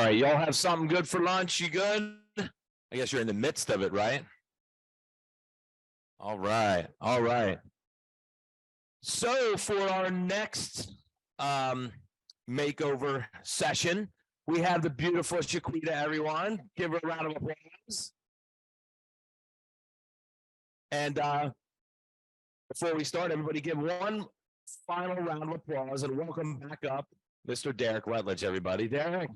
right, y'all have something good for lunch? You good? I guess you're in the midst of it, right? All right, all right. So for our next makeover session, we have the beautiful Chiquita, everyone. Give her a round of applause. And before we start, everybody give one final round of applause and welcome back up Mr. Derrick Rutledge, everybody. Derrick.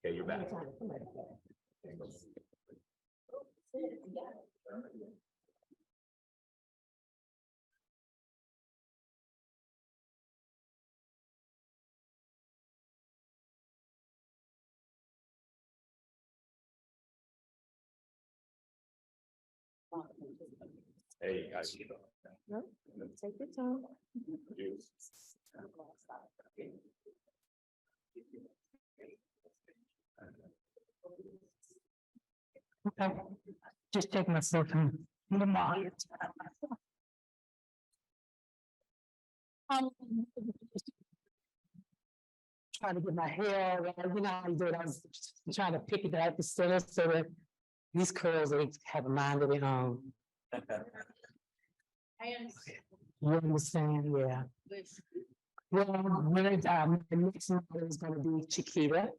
Okay, you're back. Hey, guys. No, take your time. Okay, just take myself in the market. Trying to get my hair, you know how you do it. I was trying to pick it at the center so that these curls they have a mind of their own. You understand? Yeah. Well, the next number is going to be Chiquita.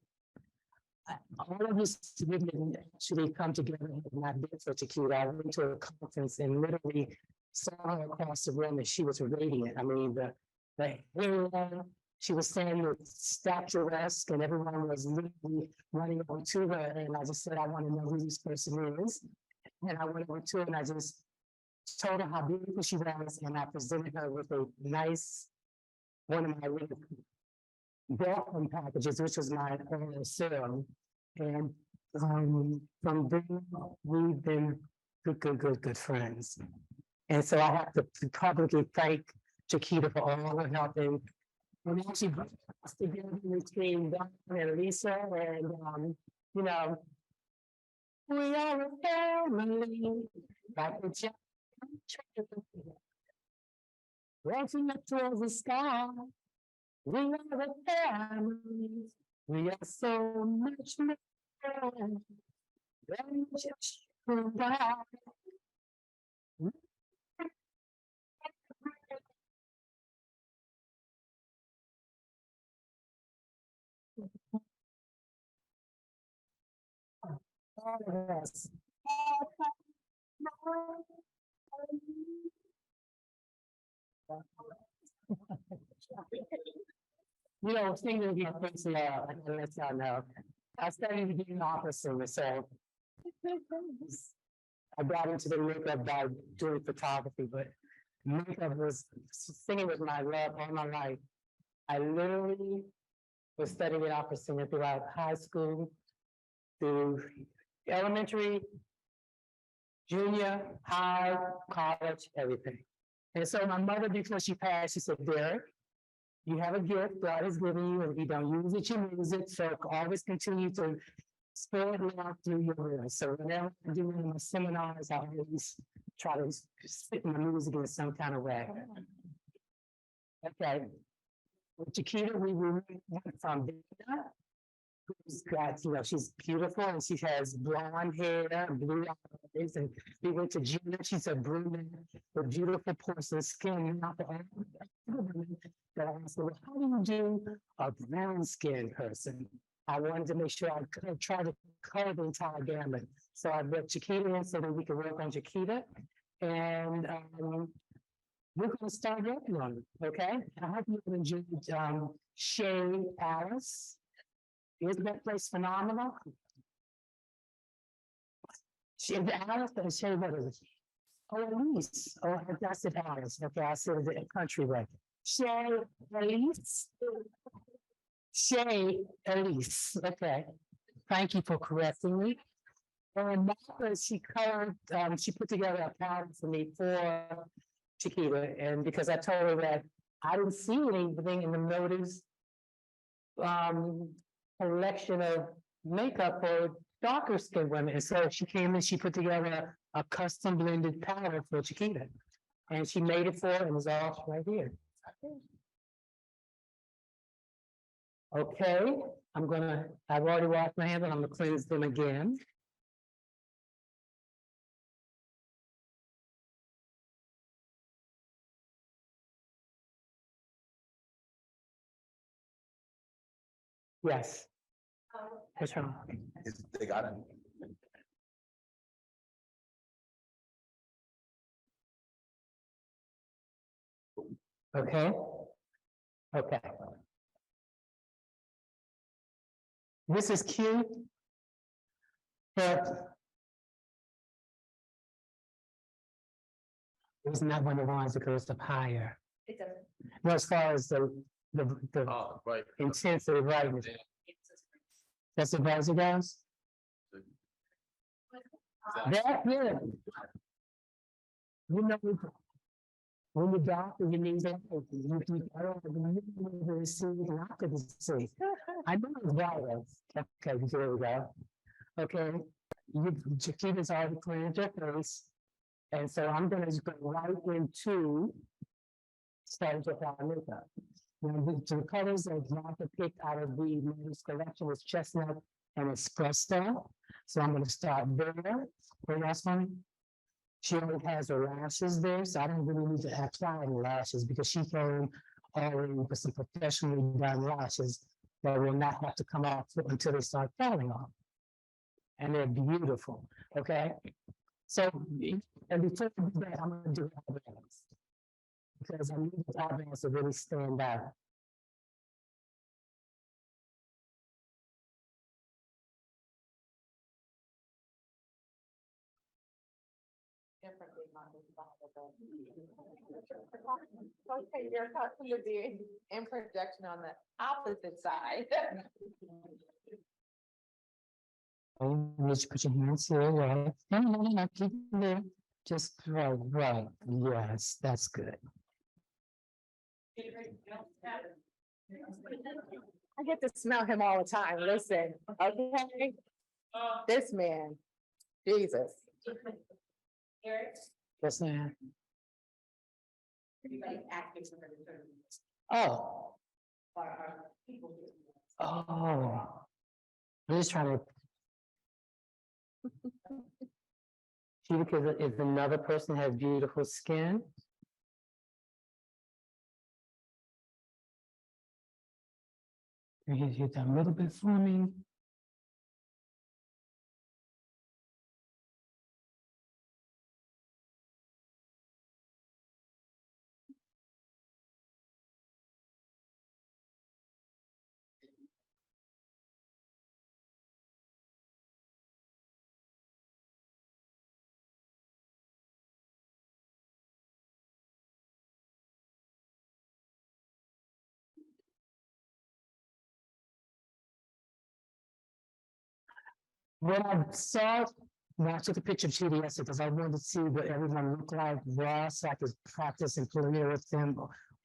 All of us didn't actually come together and not been for Chiquita. I went to a conference and literally saw her across the room and she was radiant. I mean, the hair, she was standing with statuesque and everyone was literally running over to her. And I just said, I want to know who this person is. And I went over to her and I just told her how beautiful she was. And I presented her with a nice, one of my really welcome packages, which was my oral serum. And from then, we've been good friends. And so I have to publicly thank Chiquita for all her help. And actually, together between Don and Lisa, and you know, we are a family, like the giant tree, rising up towards the sky. We are a family. We are so much more than just provide. Yes. You know, singing here thinks I can let y'all know. I studied to be an opera singer, so I got into the makeup by doing photography, but makeup was singing was my love all my life. I literally was studying opera singer throughout high school, through elementary, junior, high, college, everything. And so my mother, before she passed, she said, Derrick, you have a gift God has given you, and if you don't use it, you lose it. So always continue to spread love through your voice. So whenever I do in my seminars, I always try to spit my music in some kind of way. Okay. With Chiquita, we went from Dana, who's got, you know, she's beautiful and she has blonde hair and blue eyes. And we went to Gina, she's a brunette with beautiful porcelain skin. Not the that I asked her, well, how do you do a brown skinned person? I wanted to make sure I could try to cover the entire gamut. So I brought Chiquita in so that we could work on Chiquita. And we're going to start working on it, okay? I hope you enjoyed Shay Alice. Isn't that place phenomenal? Alice and Shay, what is it? Oh, Elise. Oh, I said Alice. Okay, I said it in country way. Shay Elise. Shay Elise. Okay. Thank you for correcting me. And Martha, she colored, she put together a pattern for me for Chiquita, and because I told her that I didn't see anything in the notice collection of makeup for darker skinned women. And so she came and she put together a custom blended powder for Chiquita. And she made it for her and it's all right here. Okay, I've already washed my hands, but I'm gonna cleanse them again. Yes. What's wrong? They got it. Okay. Okay. This is cute. But it's not one of the ones that goes up higher. It doesn't. Well, as far as the Oh, right. intensity, right? That's the buzzer goes? That's good. You know, when you doctor, you need that. I don't see occupancy. I know it's viral. Okay, there we go. Okay, Chiquita's already cleared your face. And so I'm gonna just go right into starting to apply makeup. Now, the colors that Martha picked out of the latest collection was chestnut and espresso. So I'm gonna start there. Wait, that's funny. She already has her lashes there, so I don't really need to apply any lashes because she came already with some professionally done lashes that will not have to come off until they start falling off. And they're beautiful, okay? So, and before I do that, I'm gonna do eyebrows. Because I need the eyebrows to really stand out. Okay, you're accustomed to being in projection on the opposite side. Oh, you just put your hands here, right? No, keep it there. Just right, yes, that's good. I get to smell him all the time. Listen, okay? This man, Jesus. Yes, ma'am. Oh. Oh. I'm just trying to. See, because if another person has beautiful skin. You hit that a little bit for me. When I saw, when I took a picture of GDS because I wanted to see what everyone looked like raw, so I could practice and play with them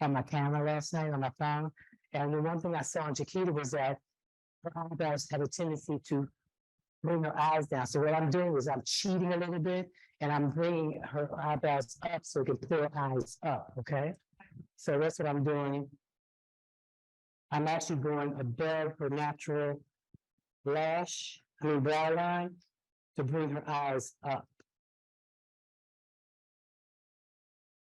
on my camera last night on my phone. And the one thing I saw in Chiquita was that her eyebrows had a tendency to bring her eyes down. So what I'm doing is I'm cheating a little bit and I'm bringing her eyebrows up so it can pull her eyes up, okay? So that's what I'm doing. I'm actually going above her natural brow line to bring her eyes up.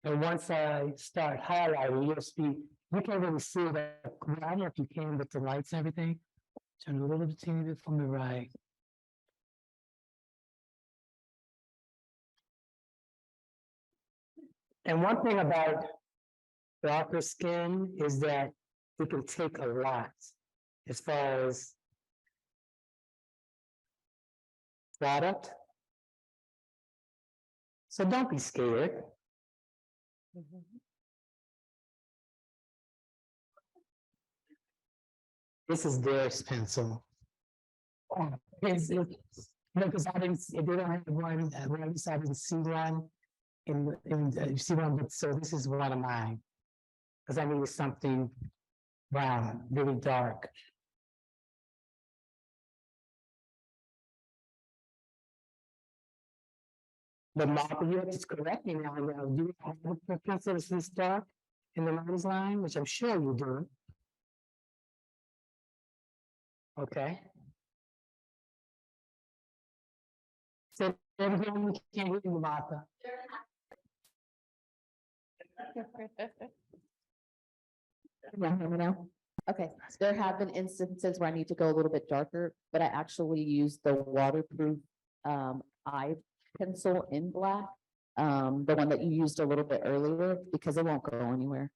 And once I start highlighting, you can't really see that. I don't know if you can with the lights and everything. Turn a little bit teeny bit from the right. And one thing about darker skin is that it can take a lot as far as product. So don't be scared. This is Derrick's pencil. Because I didn't, they don't have one, at least I didn't see one you see what I'm, so this is one of mine. Because I needed something brown, really dark. The marker you have to correct me now. Do you have a preference that is this dark in the lines line, which I'm sure you do? Okay. So everything we can't get in the marker. Okay, so there have been instances where I need to go a little bit darker, but I actually use the waterproof eye pencil in black. The one that you used a little bit earlier, because it won't go anywhere.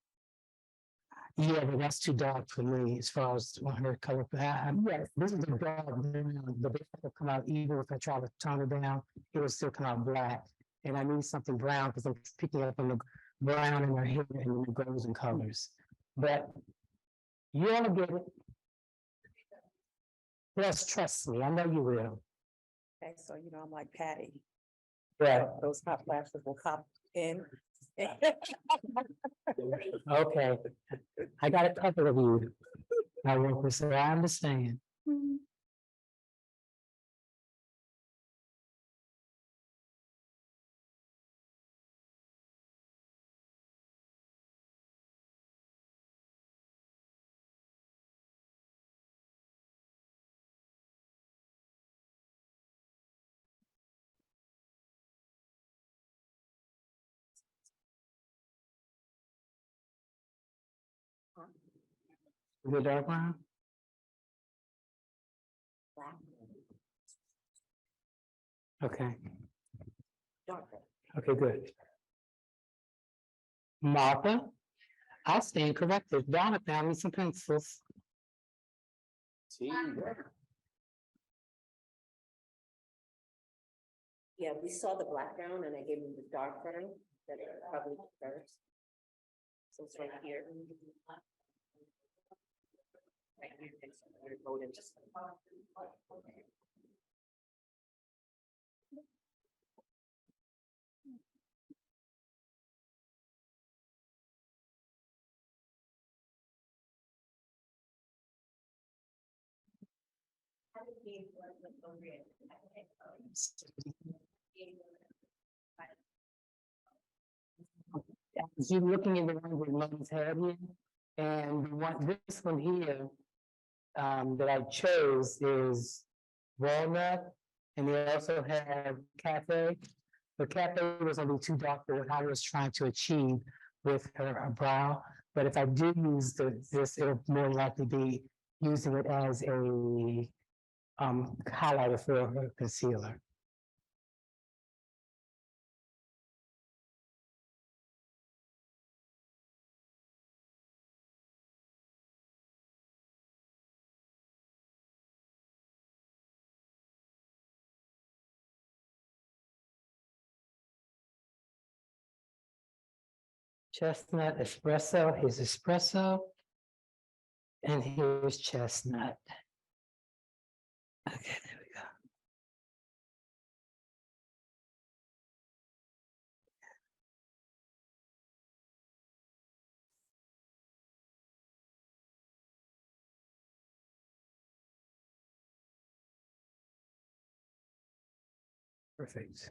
Yeah, but that's too dark for me as far as her color. Yes, this is a dark brown. The black will come out even if I try to tone it down, it will still come out black. And I need something brown because I'm picking up on the brown in her hair and it goes in colors. But you ought to get it. Yes, trust me, I know you will. Okay, so you know, I'm like Patty, Yeah, those hot flashes will pop in. okay. I got a couple of you. I work with, so I understand. The dark brown? Okay. Okay, good. Martha, I'll stand corrected. Donna found me some pencils. Yeah, we saw the black brown and I gave him the dark brown that it probably first. So it's right here. Right here, it's where it wrote it just. You're looking at the one with Mother's Head here, and this one here, that I chose is walnut, and they also have cafe. The cafe was a little too dark for what I was trying to achieve with her brow, but if I do use this, it'll more likely be using it as a highlighter for her concealer. Chestnut espresso, here's espresso. And here's chestnut. Okay, there we go. Perfect.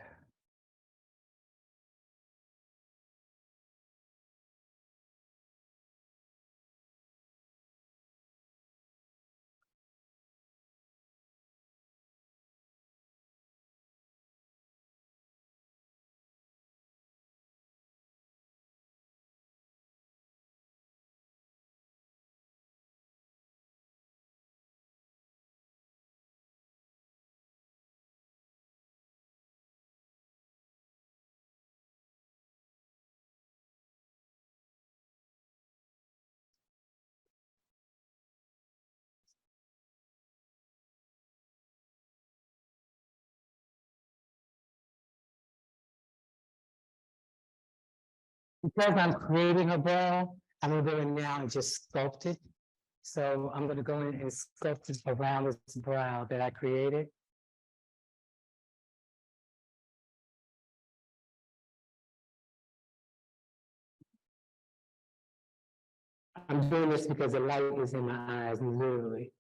Because I'm creating a brow, I'm gonna go in now and just sculpt it. So I'm gonna go in and sculpt it around this brow that I created. I'm doing this because the light is in my eyes, literally.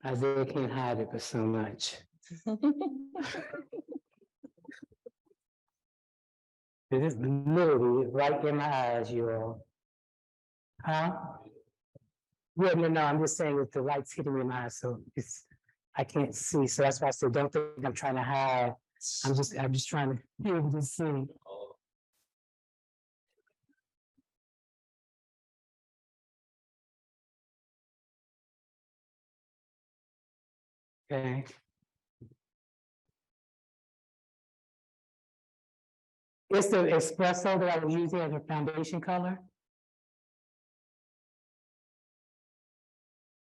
Isaiah can't hide it for so much. It is literally right in my eyes, you all. Huh? Yeah, no, I'm just saying that the light's hitting me in my eyes, so I can't see, so that's why I said, don't think I'm trying to hide. I'm just trying to be able to see. Okay. It's the espresso that I was using as a foundation color.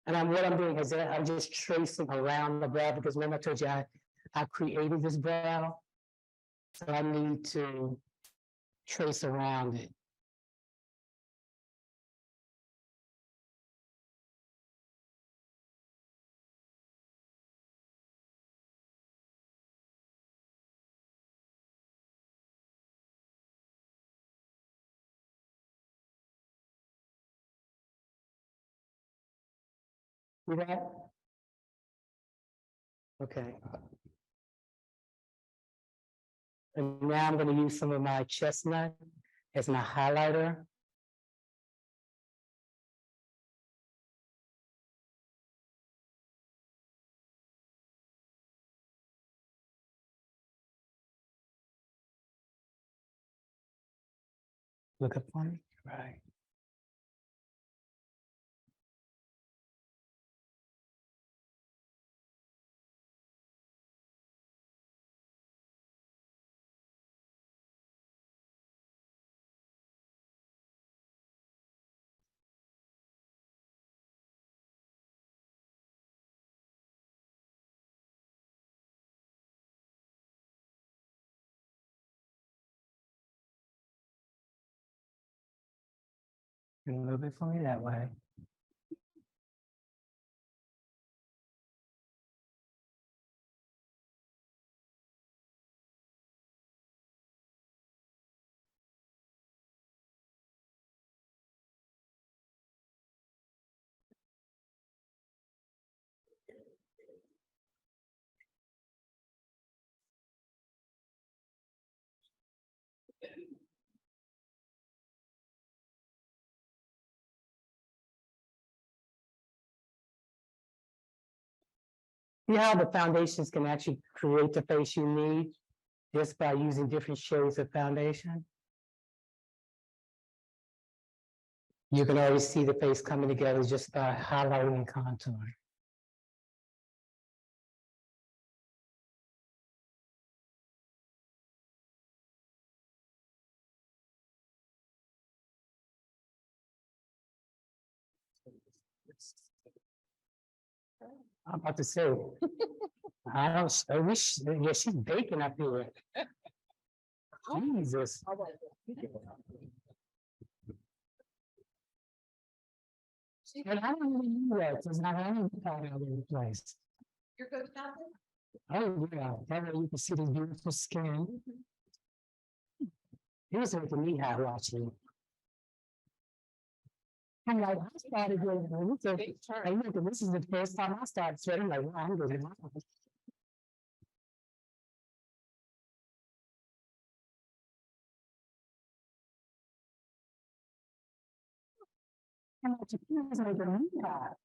And what I'm doing is that I'm just tracing around the brow, because remember I told you I created this brow. So I need to trace around it. See that? Okay. And now I'm going to use some of my chestnut as my highlighter. Look up for me, right? A little bit for me that way. See how the foundations can actually create the face you need just by using different shades of foundation? You can always see the face coming together just by highlighting and contouring. I'm about to say, I wish, yeah, she's baking up here. Jesus. And I don't even know that, it's not any part of the place. You're good with that? Oh, yeah, that way you can see the beautiful skin. He was making me hot watching. I'm like, I started doing this is the first time I started sweating, like, wow, I'm doing it. I'm like, he was making me hot.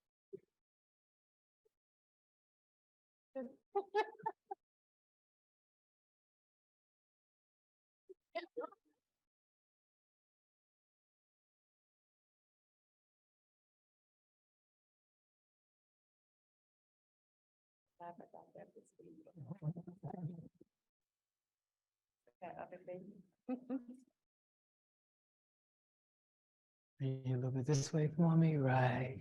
You look at this way for me, right?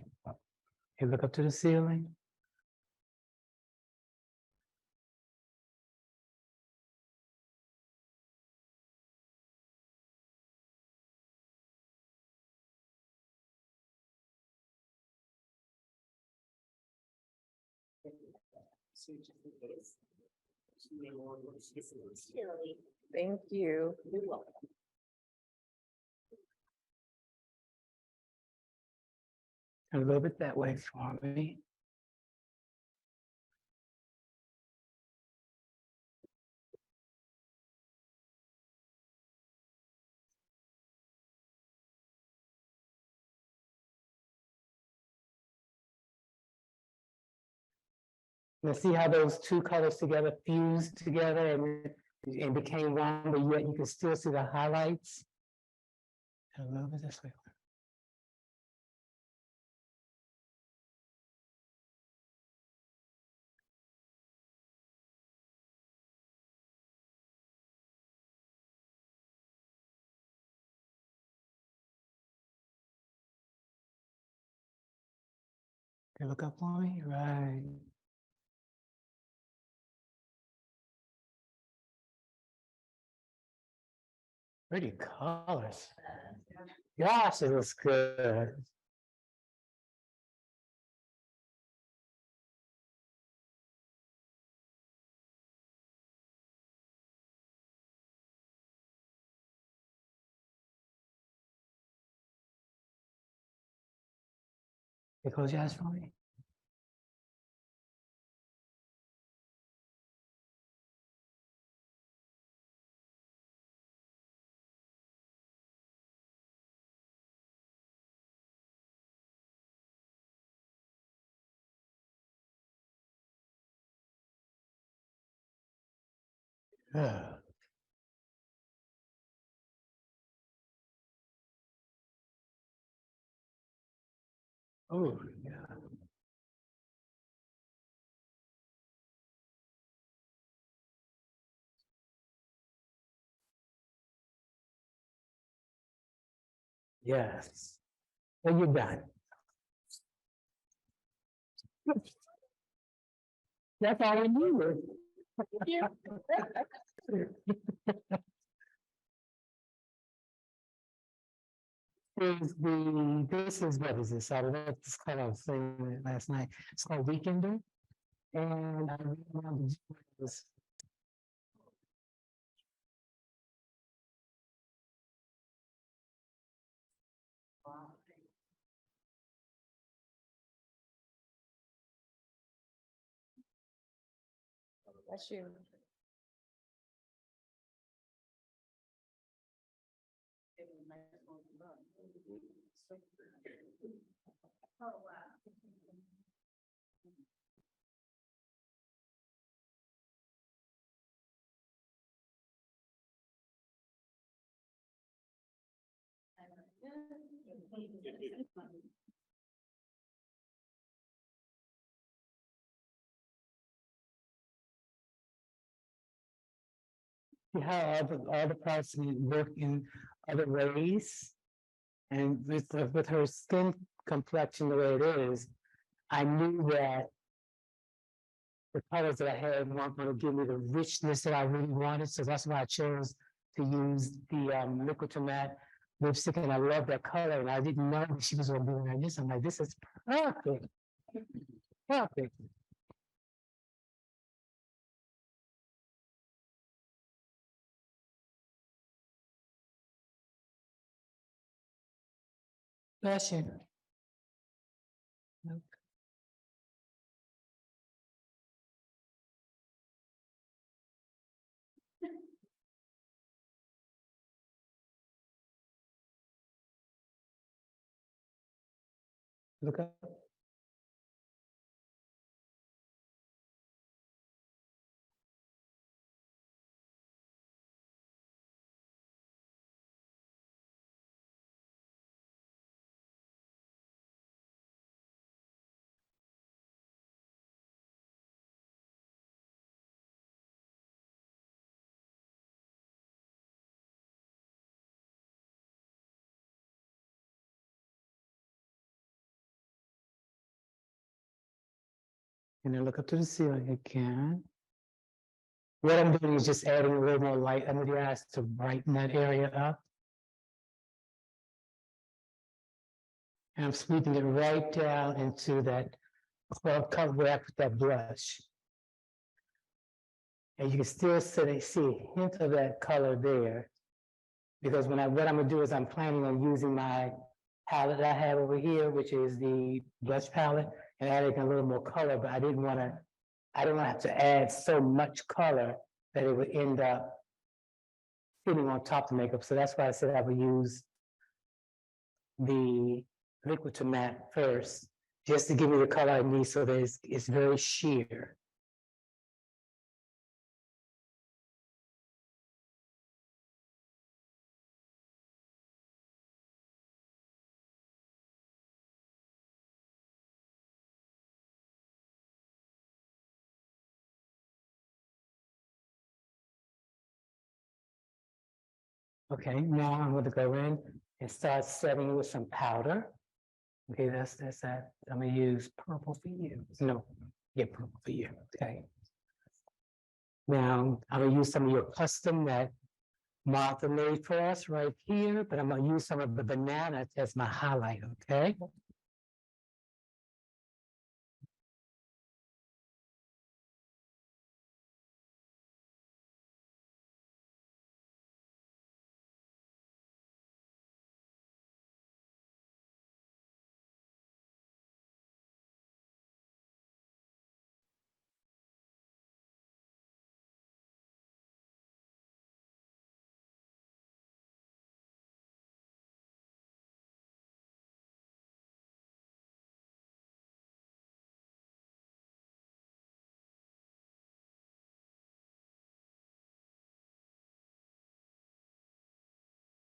You look up to the ceiling. Thank you. A little bit that way for me. Now see how those two colors together fused together and became one, but yet you can still see the highlights. A little bit this way. Okay, look up for me, right? Pretty colors. Gosh, it looks good. Hey, close your eyes for me. Yeah. Oh, yeah. Yes. Well, you're done. That's all I needed. This is what is this? I love this color. I was saying it last night. It's called Weekender. And I really wanted to do this. That's you. See how all the parts work in other ways. And with her skin complexion the way it is, I knew that the colors that I had weren't going to give me the richness that I really wanted. So that's why I chose to use the liquid to matte lipstick. And I love that color. And I didn't know she was going to be like this. I'm like, this is perfect. Perfect. Fashion. Nope. Look up. And then look up to the ceiling again. What I'm doing is just adding a little more light under the eyes to brighten that area up. And I'm sweeping it right down into that color back with that brush. And you can still see a hint of that color there. Because what I'm gonna do is I'm planning on using my palette that I have over here, which is the blush palette, and adding a little more color, but I didn't have to add so much color that it would end up sitting on top of the makeup. So that's why I said I would use the liquid to matte first, just to give me the color I need so that it's very sheer. Okay, now I'm going to go in and start setting with some powder. Okay, that's that. I'm gonna use purple for you. No, yeah, purple for you. Okay. Now I'm gonna use some of your custom that Martha made for us right here, but I'm gonna use some of the banana as my highlight. Okay.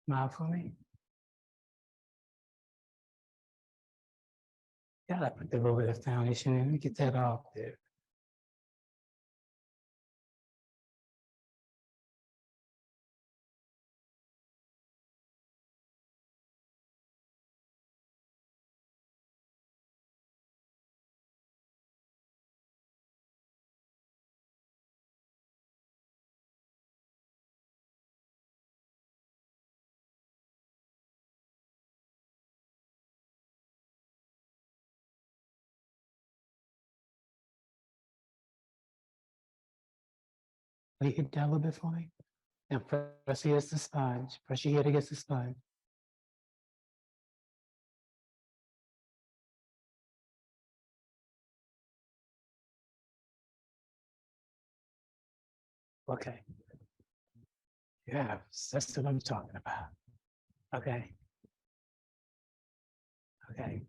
Smile for me. Yeah, I put the little bit of foundation in. Let me get that off there. Will you hit that a little bit for me? Now press against the sponge. Press your head against the sponge. Okay. Yeah, that's what I'm talking about. Okay. Okay.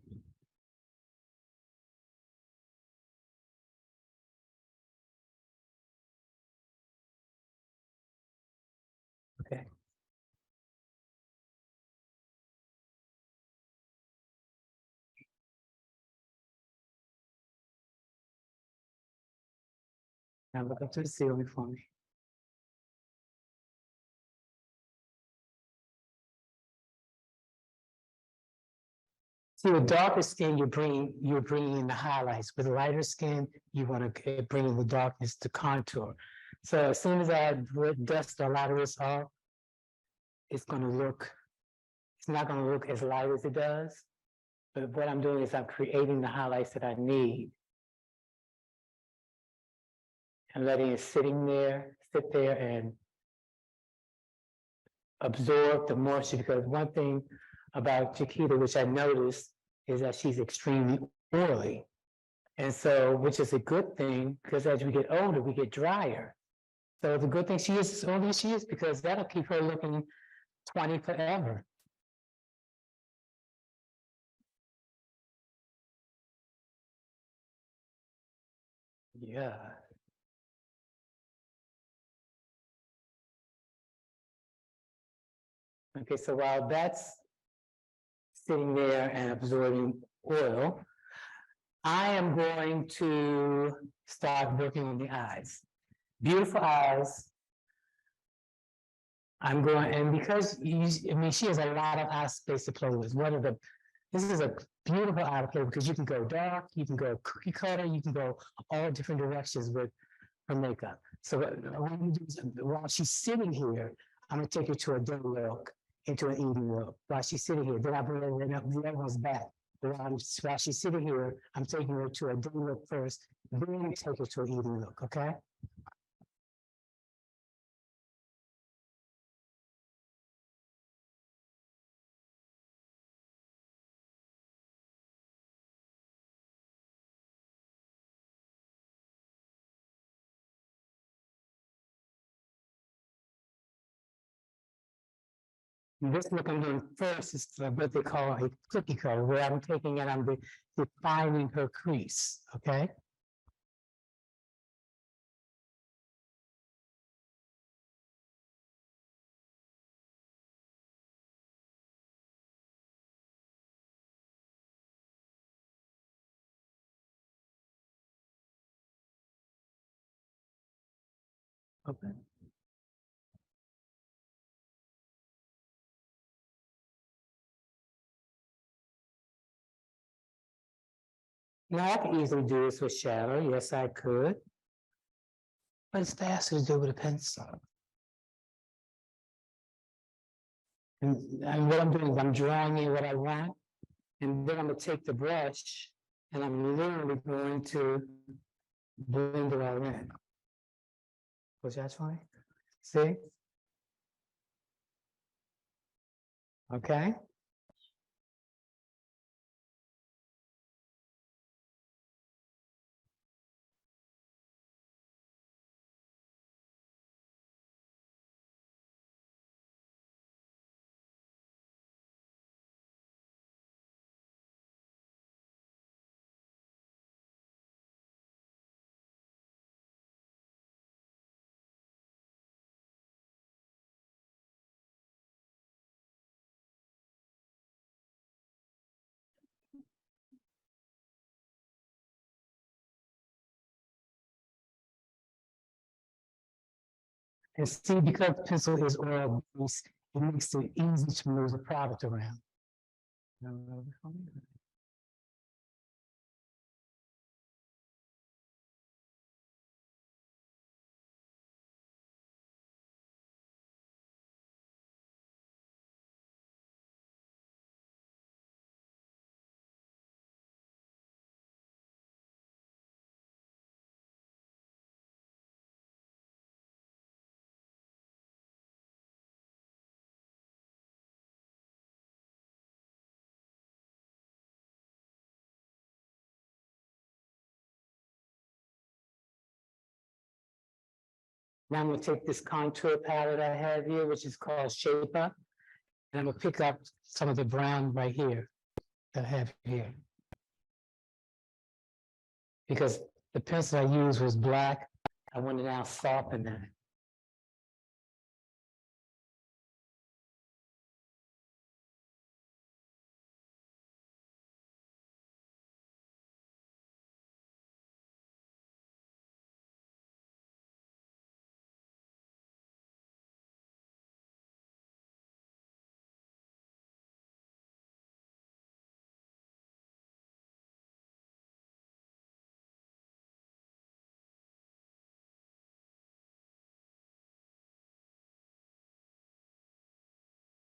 Okay. Now look up to the ceiling for me. See, with darker skin, you're bringing in the highlights. With lighter skin, you want to bring in the darkness to contour. So as soon as I dust a lot of this off, it's not going to look as light as it does. But what I'm doing is I'm creating the highlights that I need. And letting it sit there and absorb the moisture. Because one thing about Chiquita, which I noticed, is that she's extremely oily. And so, which is a good thing, because as we get older, we get drier. So the good thing she is as oily as she is, because that'll keep her looking 20 forever. Yeah. Okay, so while that's sitting there and absorbing oil, I am going to start working on the eyes. Beautiful eyes. I'm going, and because she has a lot of eye space to play with. This is a beautiful eye to play because you can go dark, you can go cookie cutter, you can go all different directions with her makeup. So what I'm gonna do is, while she's sitting here, I'm gonna take her to a day look, into an eating look. While she's sitting here, then I bring her the other one's back. While she's sitting here, I'm taking her to a day look first, then take her to an eating look, okay? This look I'm doing first is what they call a cookie cutter, where I'm taking it, I'm defining her crease, okay? Okay. Now, I could easily do this with shadow, yes, I could. But it's faster to do with a pencil. And what I'm doing is I'm drawing in what I want, and then I'm gonna take the brush, and I'm literally going to blend it all in. Was that fine? See? Okay? And see, because pencil is oil based, it makes it easy to move the product around. Now I'm gonna take this contour palette I have here, which is called Shape Up, and I'm gonna pick up some of the brown right here that I have here. Because the pencil I used was black, I want to now soften that.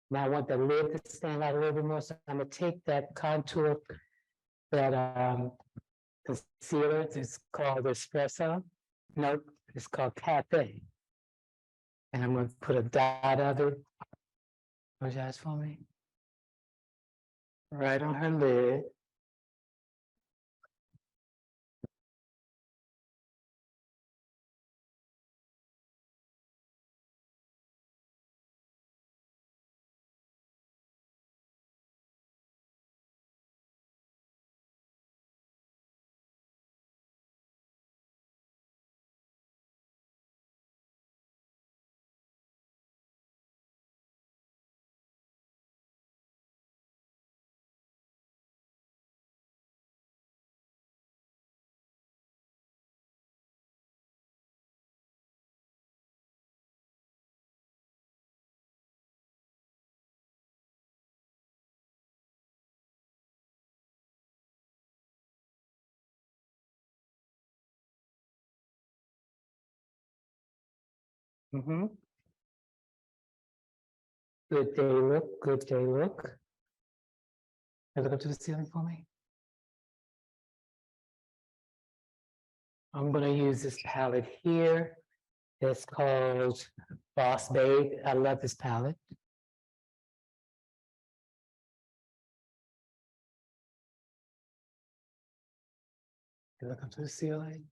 Now I want the lid to stand out a little bit more, so I'm gonna take that contour, that concealer, it's called Espresso. No, it's called Cafe. And I'm gonna put a dot of it. What's that for me? Right on her lid. Mm-hmm. Good day look, good day look. Now look up to the ceiling for me. I'm gonna use this palette here. It's called Boss Babe. I love this palette. Look up to the ceiling.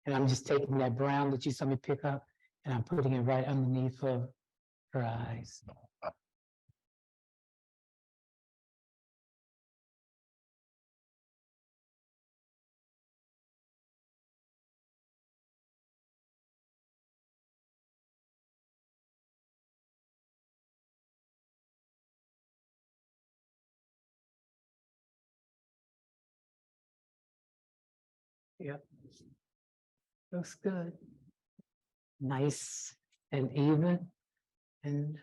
And I'm just taking that brown that you saw me pick up, and I'm putting it right underneath of her eyes. Yep. Looks good. Nice and even. And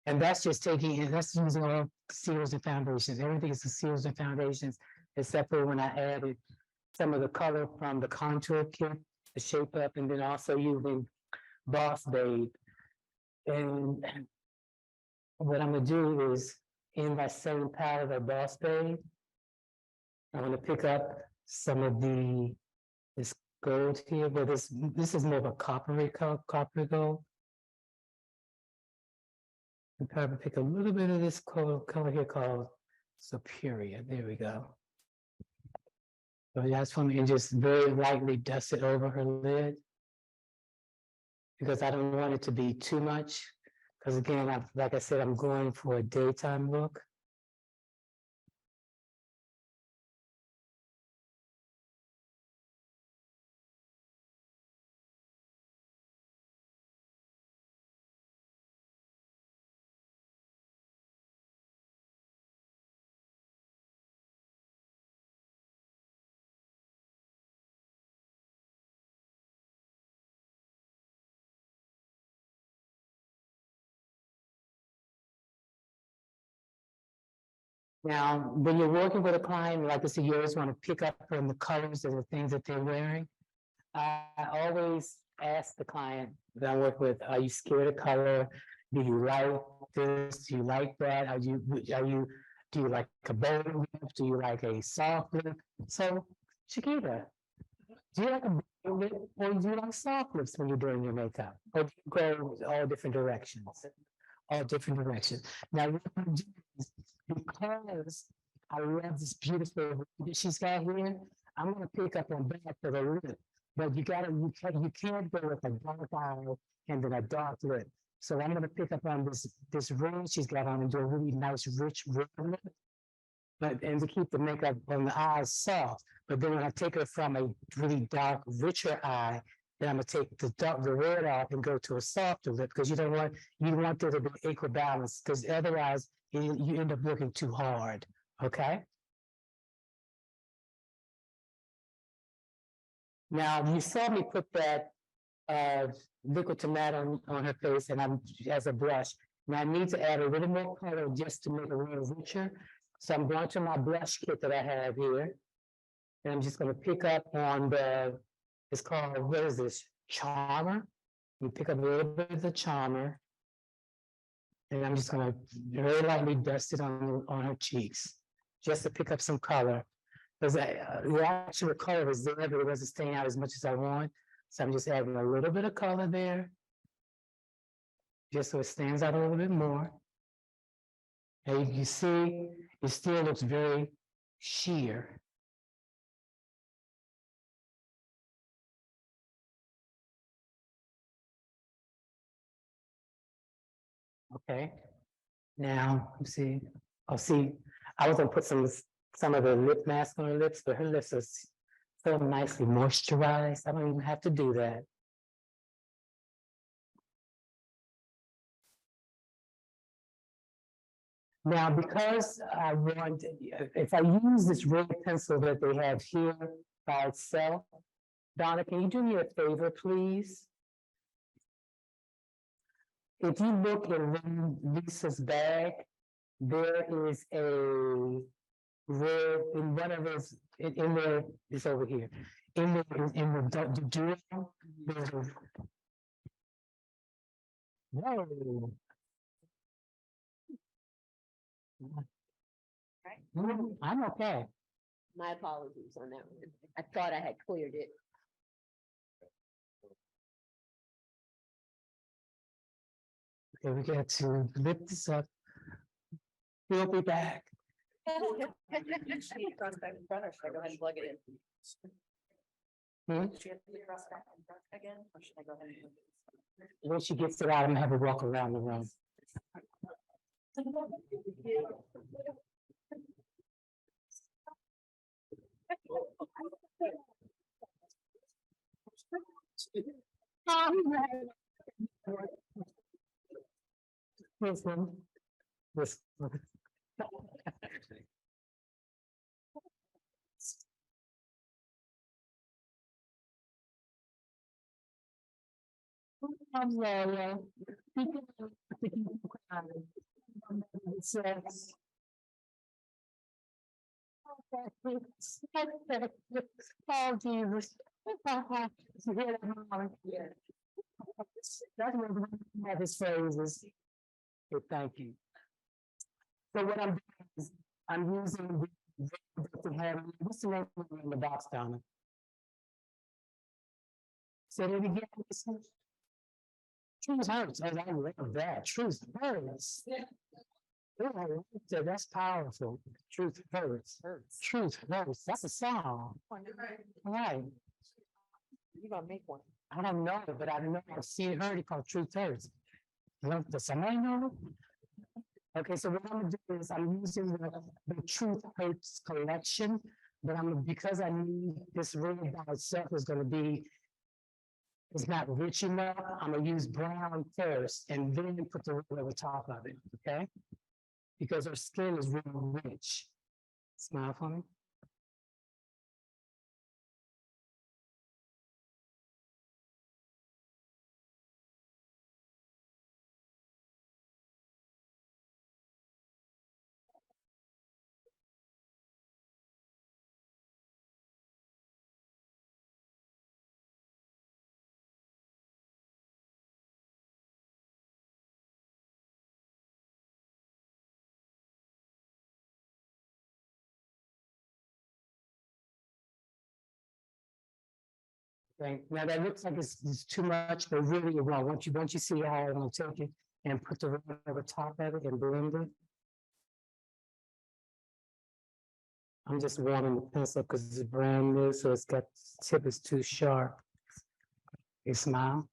that's just taking, and that's using all seals and foundations. Everything is the seals and foundations, except for when I added some of the color from the contour kit, the shape up, and then also using Boss Babe. And what I'm gonna do is in that same palette of Boss Babe, I'm gonna pick up some of this gold here, but this is more of a coppery gold. And probably pick a little bit of this color here called Superior. There we go. So that's for me, and just very lightly dust it over her lid. Because I don't want it to be too much. Because again, like I said, I'm going for a daytime look. Now, when you're working with a client, like I said, you always want to pick up from the colors and the things that they're wearing. I always ask the client that I work with, are you scared of color? Do you like this? Do you like that? Do you like a bold lip? Do you like a soft lip? So, Chiquita, do you like a bold lip or do you like soft lips when you're doing your makeup? Or do you go all different directions? All different directions. Now, what I'm doing is because I love this beautiful lip that she's got here, I'm gonna pick up on back for the lip. But you can't go with a dark eye and then a dark lip. So I'm gonna pick up on this red she's got on and do a really nice rich red lip. And to keep the makeup on the eyes soft. But then when I take her from a really dark, richer eye, then I'm gonna take the red off and go to a softer lip because you want there to be equal balance because otherwise you end up looking too hard. Okay. Now you saw me put that liquid tomato on her face and I'm as a brush. Now I need to add a little more color just to make it a little richer. So I'm going to my blush kit that I have here. And I'm just going to pick up on it's called, what is this? Charmer. You pick up a little bit of the charmer. And I'm just going to very lightly dust it on her cheeks. Just to pick up some color. Because the actual color is there, but it wasn't staying out as much as I want. So I'm just adding a little bit of color there. Just so it stands out a little bit more. And you see, it still looks very sheer. Okay. Now, let's see. I'll see. I was gonna put some of the lip mask on her lips, but her lips are so nicely moisturized. I don't even have to do that. Now, because I want, if I use this red pencil that they have here by itself, Donna, can you do me a favor, please? If you look in Lisa's bag, there is a red, in one of those, in there, it's over here. In the duo, there's a. Whoa. I'm okay. My apologies on that one. I thought I had cleared it. Okay, we got to lift this up. We'll be back. Should I go ahead and plug it in? Hmm? Should I cross back and again, or should I go ahead and? When she gets it out, I'm gonna have her walk around the room. Listen, listen. I'm sorry. It says- Oh, Jesus. That's what we have his phrases. Okay, thank you. So what I'm doing is, I'm using the head, what's the name of the box down there? Say it again. Truth hurts, I love that, truth hurts. Oh, that's powerful, truth hurts, truth hurts, that's a song. Right, You gonna make one? I don't know it, but I know, I've seen, heard it called Truth Hurts. Does somebody know it? Okay, so what I'm gonna do is I'm using the Truth Hurts collection, but because I need this red by itself is gonna be, it's not rich enough, I'm gonna use brown first and then put the red over top of it, okay? Because our skin is really rich. Smile for me. Okay, now that looks like it's too much, but really it won't. Once you see how I'm gonna take it and put the red over top of it and blend it. I'm just warming the pencil because it's brand new, so it's got, tip is too sharp. You smile.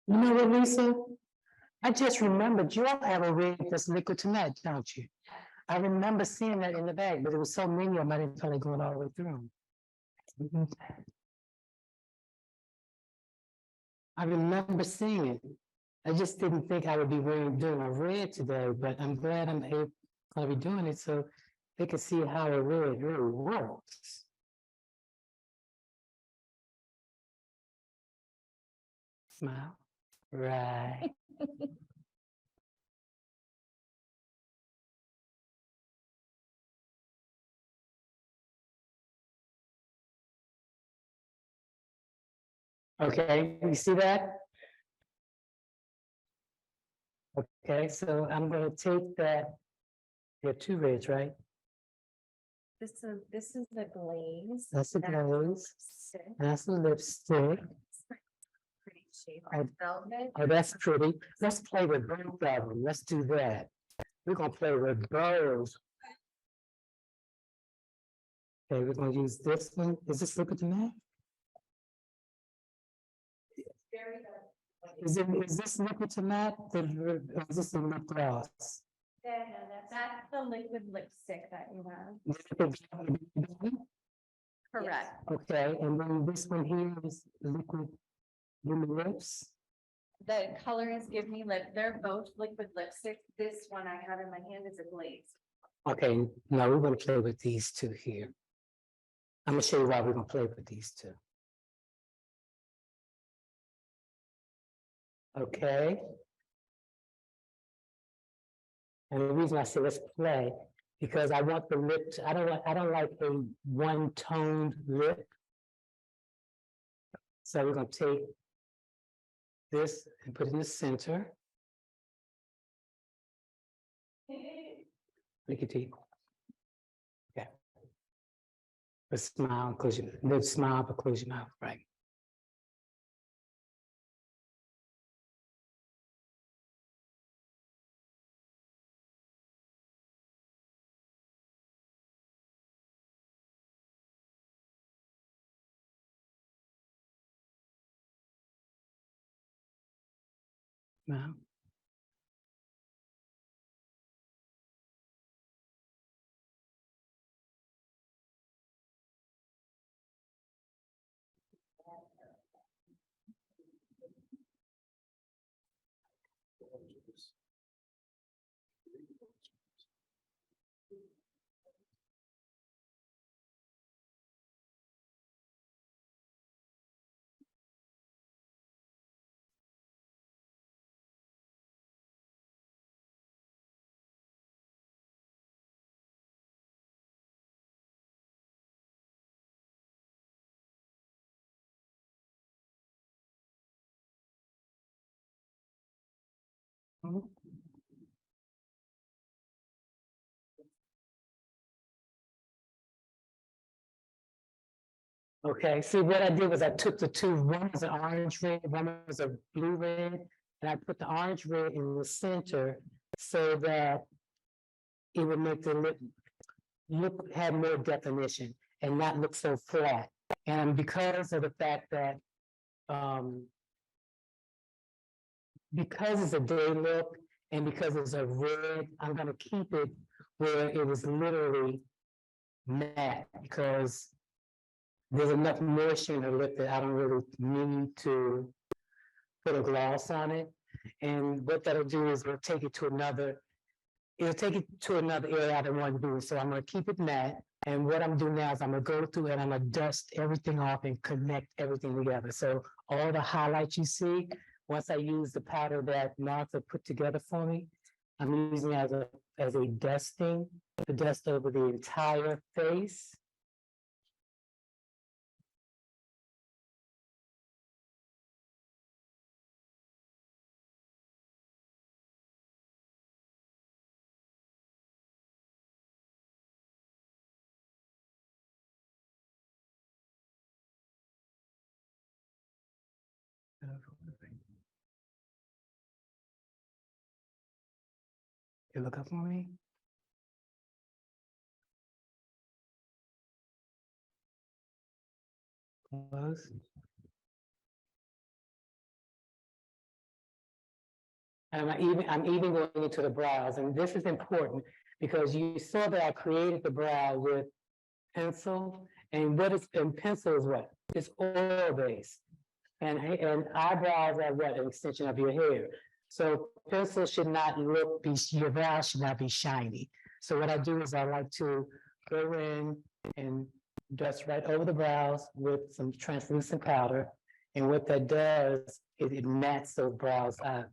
You know what, Lisa? I just remembered you all have a rig that's liquid to matte, don't you? I remember seeing that in the bag, but there was so many of them, I didn't feel like going all the way through them. I remember seeing it. I just didn't think I would be doing a red today, but I'm glad I'm gonna be doing it so they can see how a red really works. Smile. Right. Okay, you see that? Okay, so I'm gonna take that. You have two reds, right? This is the glaze. That's the glaze. lipstick. That's the lipstick. Pretty shade Oh. of velvet. Oh, that's pretty. Let's play with both of them. Let's do that. We're gonna play with both. Okay, we're gonna use this one. Is this liquid to matte? Is this liquid to matte? Or is this the lip gloss? That's the liquid lipstick that you have. Correct. Okay, and then this one here is liquid lips. The color is Give Me Lip. They're both liquid lipstick. This one I have in my hand is a glaze. Okay, now we're gonna play with these two here. I'm gonna show you why we're gonna play with these two. Okay. And the reason I say let's play Because I want the lip, I don't like a one-toned lip. So we're gonna take this and put it in the center. Make it deep. Yeah. A smile, close your, lip smile, but close your mouth, right? Now. Okay, see what I did was I took the two, one was an orange red, one was a blue red, and I put the orange red in the center so that it would make the lip look, have more definition and not look so flat. And because of the fact that, because it's a day look and because it's a red, I'm gonna keep it where it was literally matte because there's enough moisture in the lip that I don't really need to put a gloss on it. And what that'll do is it'll take it to another area I don't want to do. So I'm gonna keep it matte. And what I'm doing now is I'm gonna go through and I'm gonna dust everything off and connect everything together. So all the highlights you see, once I use the powder that Martha put together for me, I'm using it as a dusting to dust over the entire face. You look up for me? Close. And I'm even going into the brows, and this is important because you saw that I created the brow with pencil, and pencil is what? It's oil based. And eyebrows are what? An extension of your hair. So pencil should not your brows should not be shiny. So what I do is I like to go in and dust right over the brows with some translucent powder. And what that does is it mats those brows out.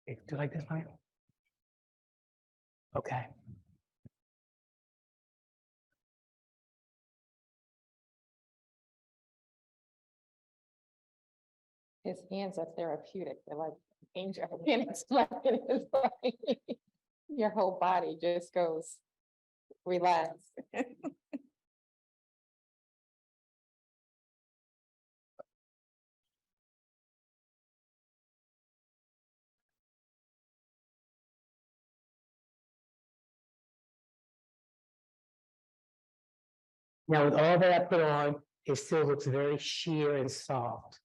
Do you like this, Mike? Okay. His hands are therapeutic. They're like angel hands. Like it's like your whole body just goes relax. Now with all that I put on, it still looks very sheer and soft.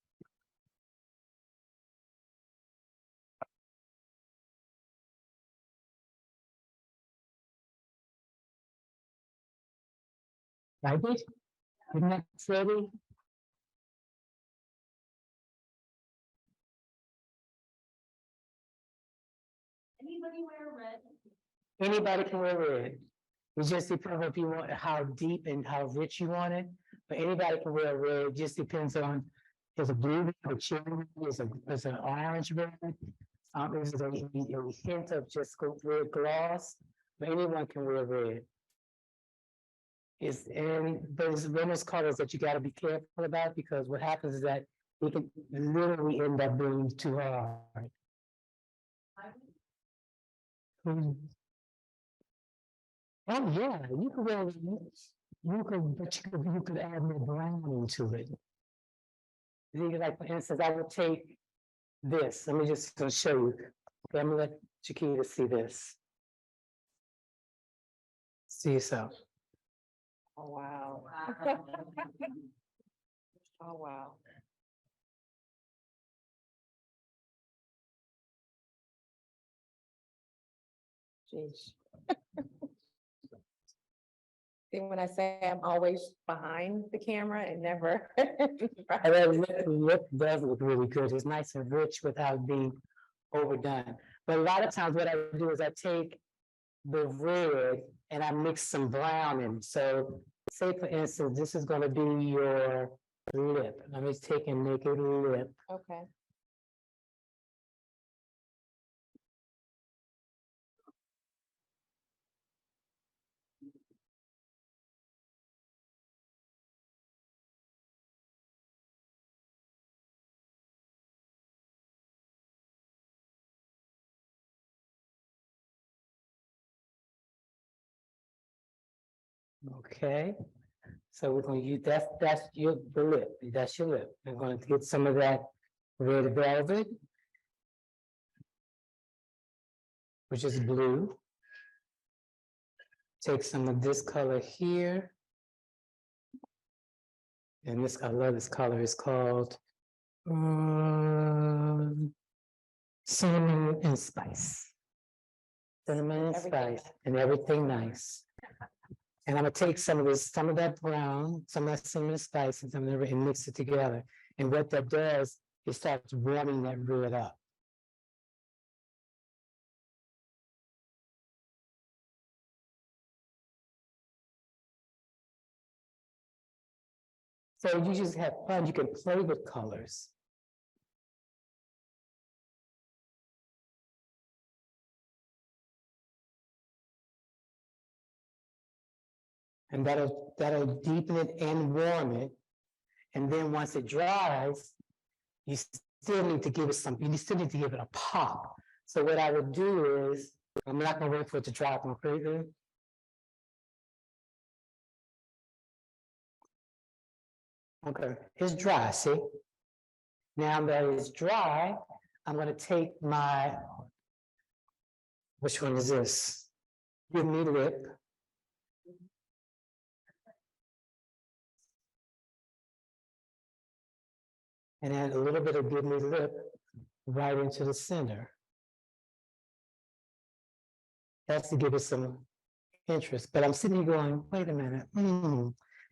Like it? Isn't that pretty? Anybody wear red? Anybody can wear red. It just depends if you want how deep and how rich you want it. But anybody can wear red, it just depends on, there's a blue, a cherry, there's an orange red. There's a hint of just red gloss, but anyone can wear red. There's women's colors that you gotta be careful about, because what happens is that it can literally end up being too hard. Hmm. Oh, yeah, you could wear, you could add more brown into it. Like, for instance, I would take this, let me just show you. Okay, I'm gonna let Chiquita see this. See yourself. Oh, wow. Oh, wow. Jeez. See, when I say I'm always behind the camera and never. And that lip does look really good. It's nice and rich without being overdone. But a lot of times what I do is I take the red and I mix some brown in. So say for instance, this is gonna be your lip. Let me take and make it lip. Okay. Okay. So we're gonna use, that's your the lip, that's your lip. We're gonna get some of that red velvet, which is blue. Take some of this color here. And this, I love this color, it's called cinnamon and spice. Cinnamon and Everything spice and everything nice. And I'm gonna take some of this, some of that brown, some of that cinnamon and spice and some of it and mix it together. And what that does, it starts warming that red up. So you just have fun, you can play with colors. And that'll deepen it and warm it. And then once it dries, you still need to give it something, you still need to give it a pop. So what I would do is, I'm not gonna wait for it to dry completely. Okay, it's dry, see? Now that it's dry, I'm gonna take my, which one is this? Give me lip. And add a little bit of give me lip right into the center. That's to give it some interest, but I'm sitting here going, wait a minute,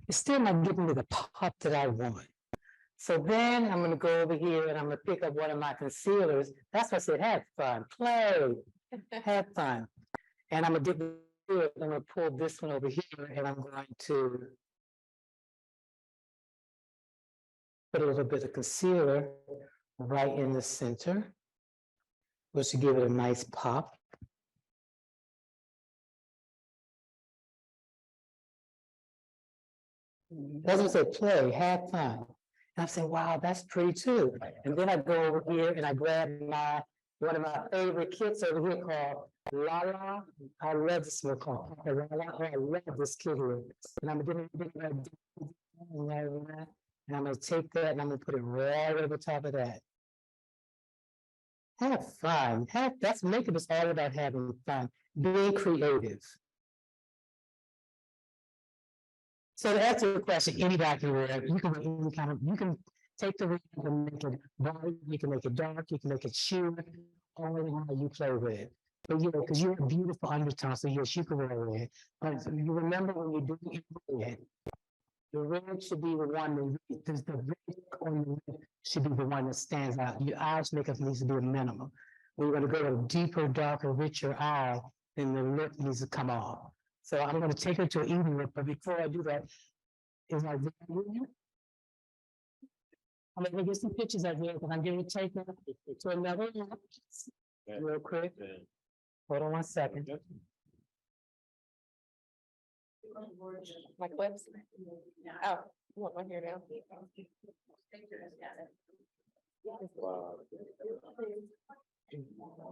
it's still not giving me the pop that I want. So then I'm gonna go over here and I'm gonna pick up one of my concealers. That's why I said, have fun, play, have fun. And I'm gonna do it, I'm gonna pull this one over here and I'm going to put a little bit of concealer right in the center, which will give it a nice pop. Doesn't say play, have fun. And I'm saying, wow, that's pretty too. And then I go over here and I grab one of my favorite kits over here called Lala. I love this one called Lala. I love this kit here. And I'm gonna and I'm gonna take that and I'm gonna put it right over top of that. Have fun. That's making us all about having fun, being creative. So to answer your question, anybody can wear it. You can wear any kind of, you can take the red and make it bright, you can make it dark, you can make it sheer, all the way you play with it. But you know, because you're a beautiful undertone, so yes, you can wear red. But you remember when you're doing red, the red should be the one that, the red on the lip should be the one that stands out. Your eyes makeup needs to be a minimum. When you're gonna go to a deeper, darker, richer eye, then the lip needs to come off. So I'm gonna take her to an even lip, but before I do that, Is that good? I'm gonna get some pictures of you, because I'm gonna take them to another one. Real quick. Hold on one second. My clips? Oh, you want my hair down? Wow.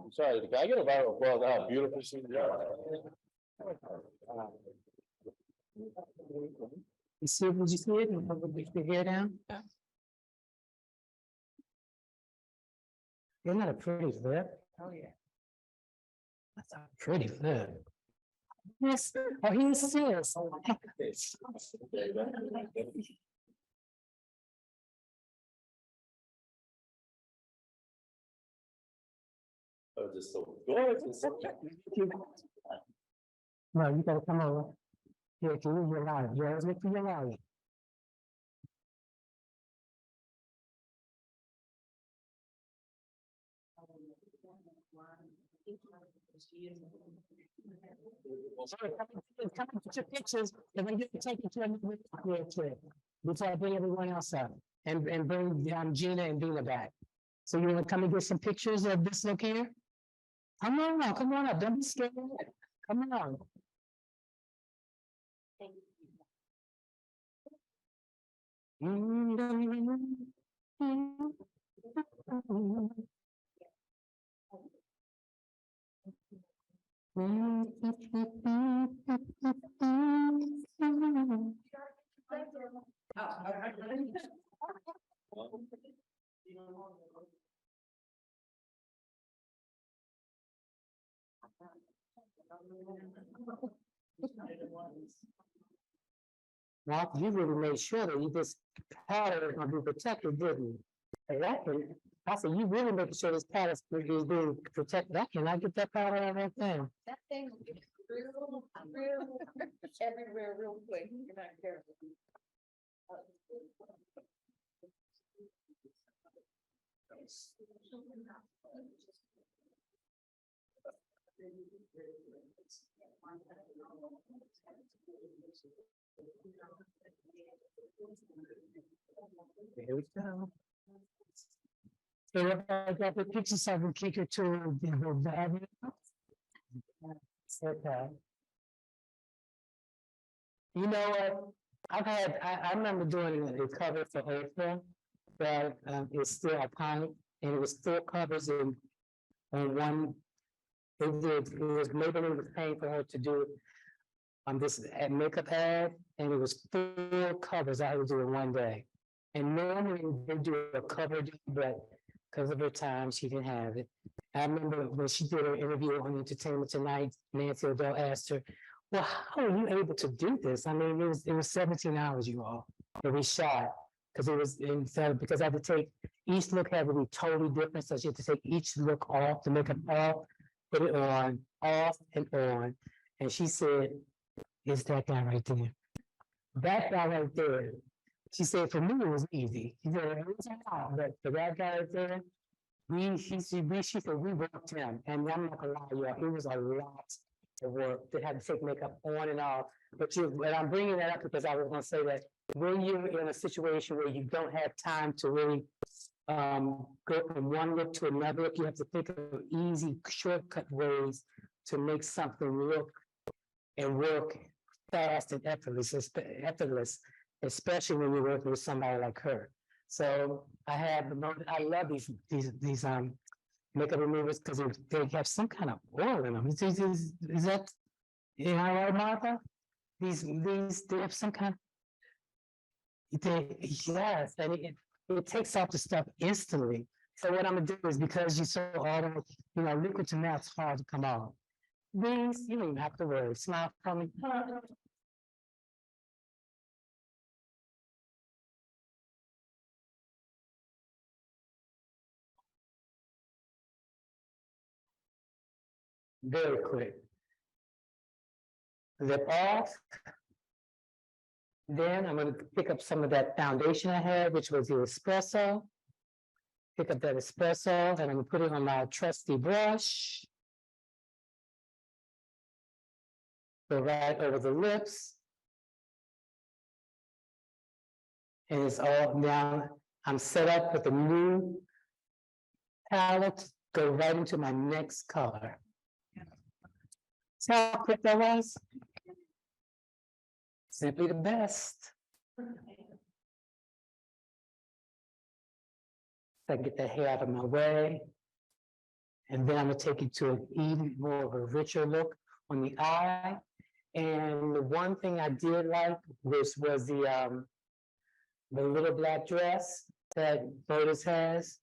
I'm sorry, can I get a round of applause? How beautiful she is. You see, did you see it? With the hair down? Yeah. Isn't that a pretty flip? Oh, yeah. That's a pretty flip. Yes, oh, he is serious. Oh, just so gorgeous. No, you gotta come over. Here, can you your wallet? Yeah, look for your wallet. Come and get your pictures, and then you can take it to another trip. Before I bring everyone else up, and bring Gina and Dina back. So you wanna come and get some pictures of this look here? Come on now, come on up, don't be scared. Come on. Well, you really made sure that you this powder is gonna be protected, didn't you? And that can, I said, you really making sure this powder is being protected. I cannot get that powder out of that thing. That thing will get real everywhere real quick. You're not careful. There we go. So I got the pictures of the kicker to the avenue. Okay. You know what? I remember doing a cover for Oprah that is still iconic, and it was still covers in on one. It was Maybelline was paying for her to do this makeup ad, and it was 4 covers I would do in one day. And normally they do a cover, but because of her time, she didn't have it. I remember when she did her interview on Entertainment Tonight, Nancy O'Dell asked her, well, how are you able to do this? I mean, it was 17 hours, you all, that we shot. Because it was because I had to take each look had to be totally different. So she had to take each look off, the makeup off, put it on, off and on. And she said, it's that guy right there. That guy right there. She said, for me, it was easy. She said, it was hard, but for that guy right there, she said, we worked him. And I'm not gonna lie, y'all, it was a lot of work to have to take makeup on and off. But I'm bringing that up because I was gonna say that when you're in a situation where you don't have time to really go from one look to another look, you have to think of easy shortcut ways to make something look and work fast and effortless, especially when you're working with somebody like her. So I love these makeup removers because they have some kind of oil in them. Is that, you know, right, Martha? These they have some kind. Yes, and it takes off the stuff instantly. So what I'm gonna do is, because you saw all the, you know, liquid to matte hard to come off. These, you don't even have to worry. It's not coming. Very quick. Lip off. Then I'm going to pick up some of that foundation I had, which was the espresso. Pick up that espresso, and I'm going to put it on my trusty brush. Go right over the lips. And it's all now, I'm set up with a new palette, go right into my next color. See how quick that was? Simply the best. I can get that hair out of my way. And then I'm gonna take it to an even more of a richer look on the eye. And the one thing I did like was the little black dress that Lotus has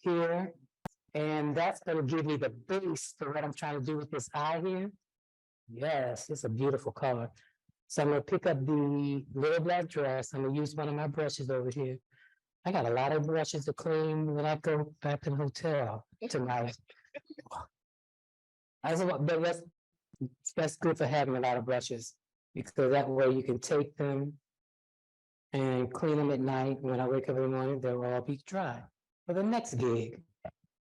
here. And that's gonna give me the base for what I'm trying to do with this eye here. Yes, it's a beautiful color. So I'm gonna pick up the little black dress. I'm gonna use one of my brushes over here. I got a lot of brushes to clean when I go back to the hotel tonight. That's good for having a lot of brushes, because that way you can take them and clean them at night. When I wake up in the morning, they'll all be dry for the next gig.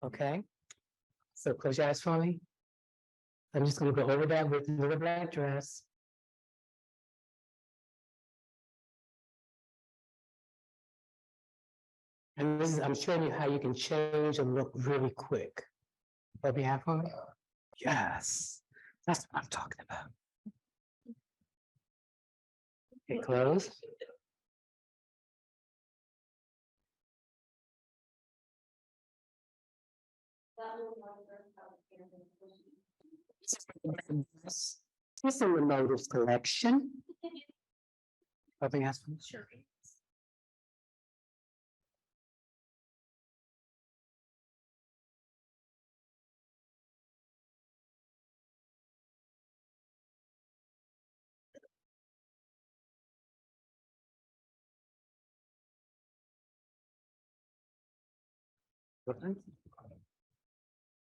Okay? So close your eyes for me. I'm just gonna go over that with the little black dress. And this is, I'm showing you how you can change a look really quick. What do you have for me? Yes, that's what I'm talking about. Okay, close. This is the Lotus collection. Open else for me? Sure.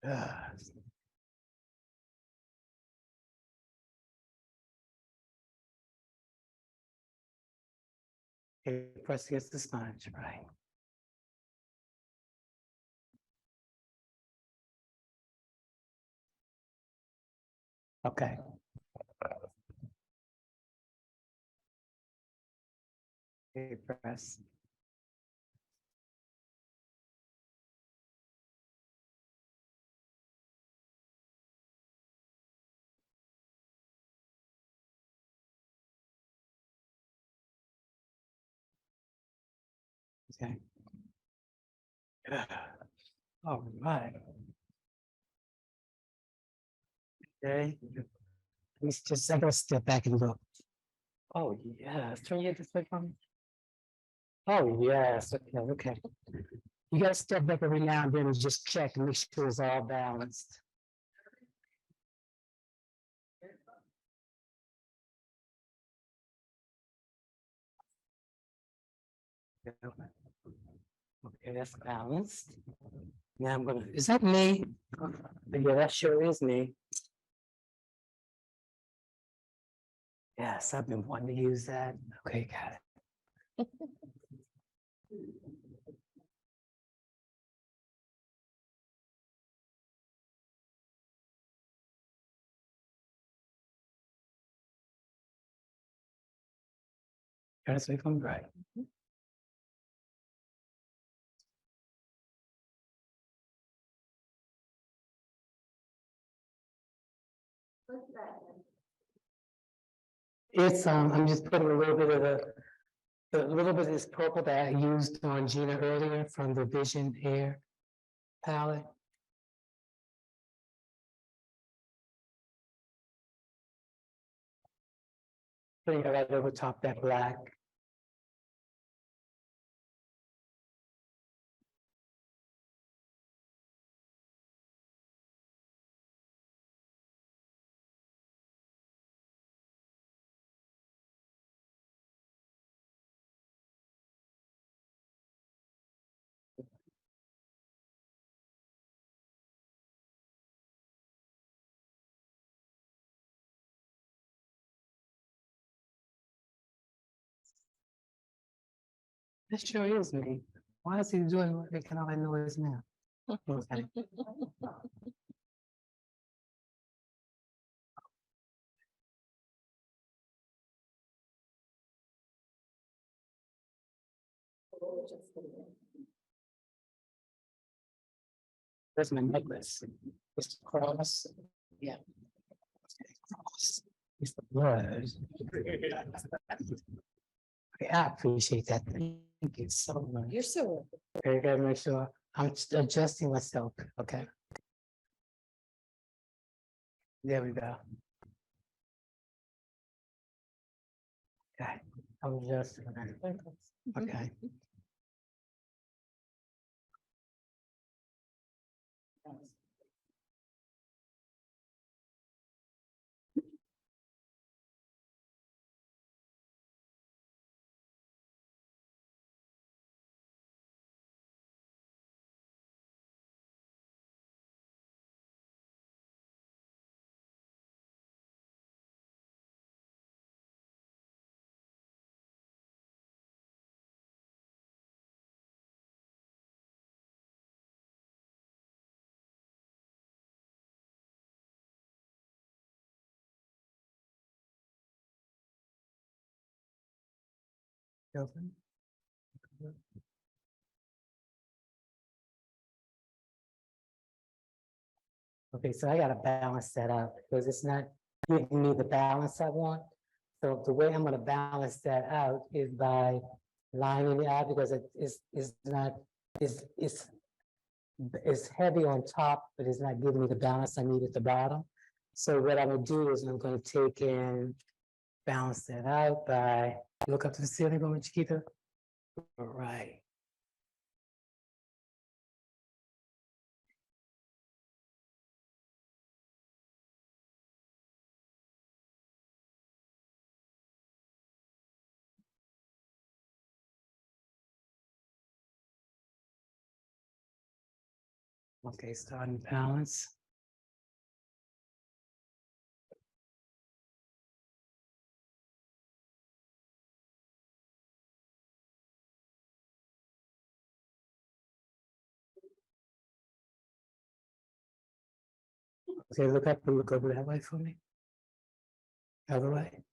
Yes. Okay, press against the sponge, right? Okay. Okay, press. Okay. All right. Okay. Let's just, I'm gonna step back and look. Oh, yes, turn your this way for me. Oh, yes, okay, okay. You gotta step back every now and then and just check and make sure it's all balanced. Okay, that's balanced. Now I'm gonna, is that me? Yeah, that sure is me. Yes, I've been wanting to use that. Okay, got it. Try to see if I'm right. It's, I'm just putting a little bit of a little bit of this purple that I used on Gina earlier from the Vision Air palette. Putting it right over top that black. This sure is me. Why is he doing making all that noise now? Okay. That's my necklace. It's the cross. Yeah. Cross. It's the blood. Okay, I appreciate that. Thank you so much. You're so. Okay, gotta make sure I'm adjusting myself, okay? There we go. Okay, I'm adjusting. Okay. Open. Okay, so I gotta balance that out because it's not giving me the balance I want. So the way I'm gonna balance that out is by lining it out because it's not, it's heavy on top, but it's not giving me the balance I need at the bottom. So what I'm gonna do is I'm gonna take and balance that out by, look up to the ceiling, going Chiquita. All right. Okay, starting balance. Okay, look up and look over that way for me. Other way.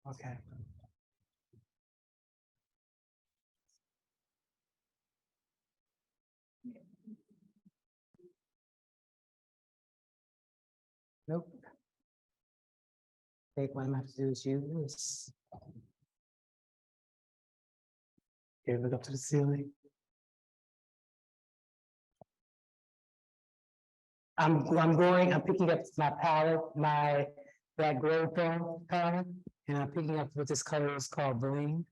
Okay. Nope. Take what I'm gonna have to do is use this. Okay, look up to the ceiling. I'm picking up my palette, that gray tone palette, and I'm picking up what this color is called bling.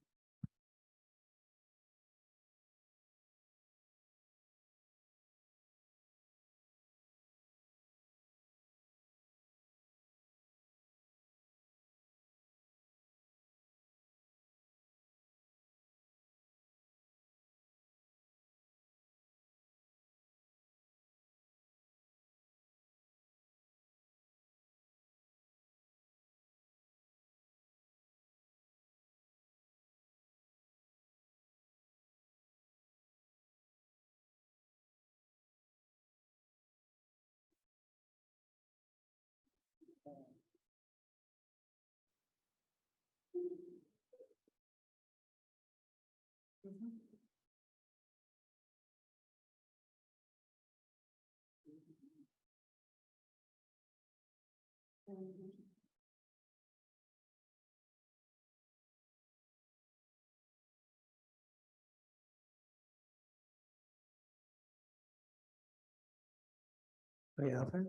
Wait, open.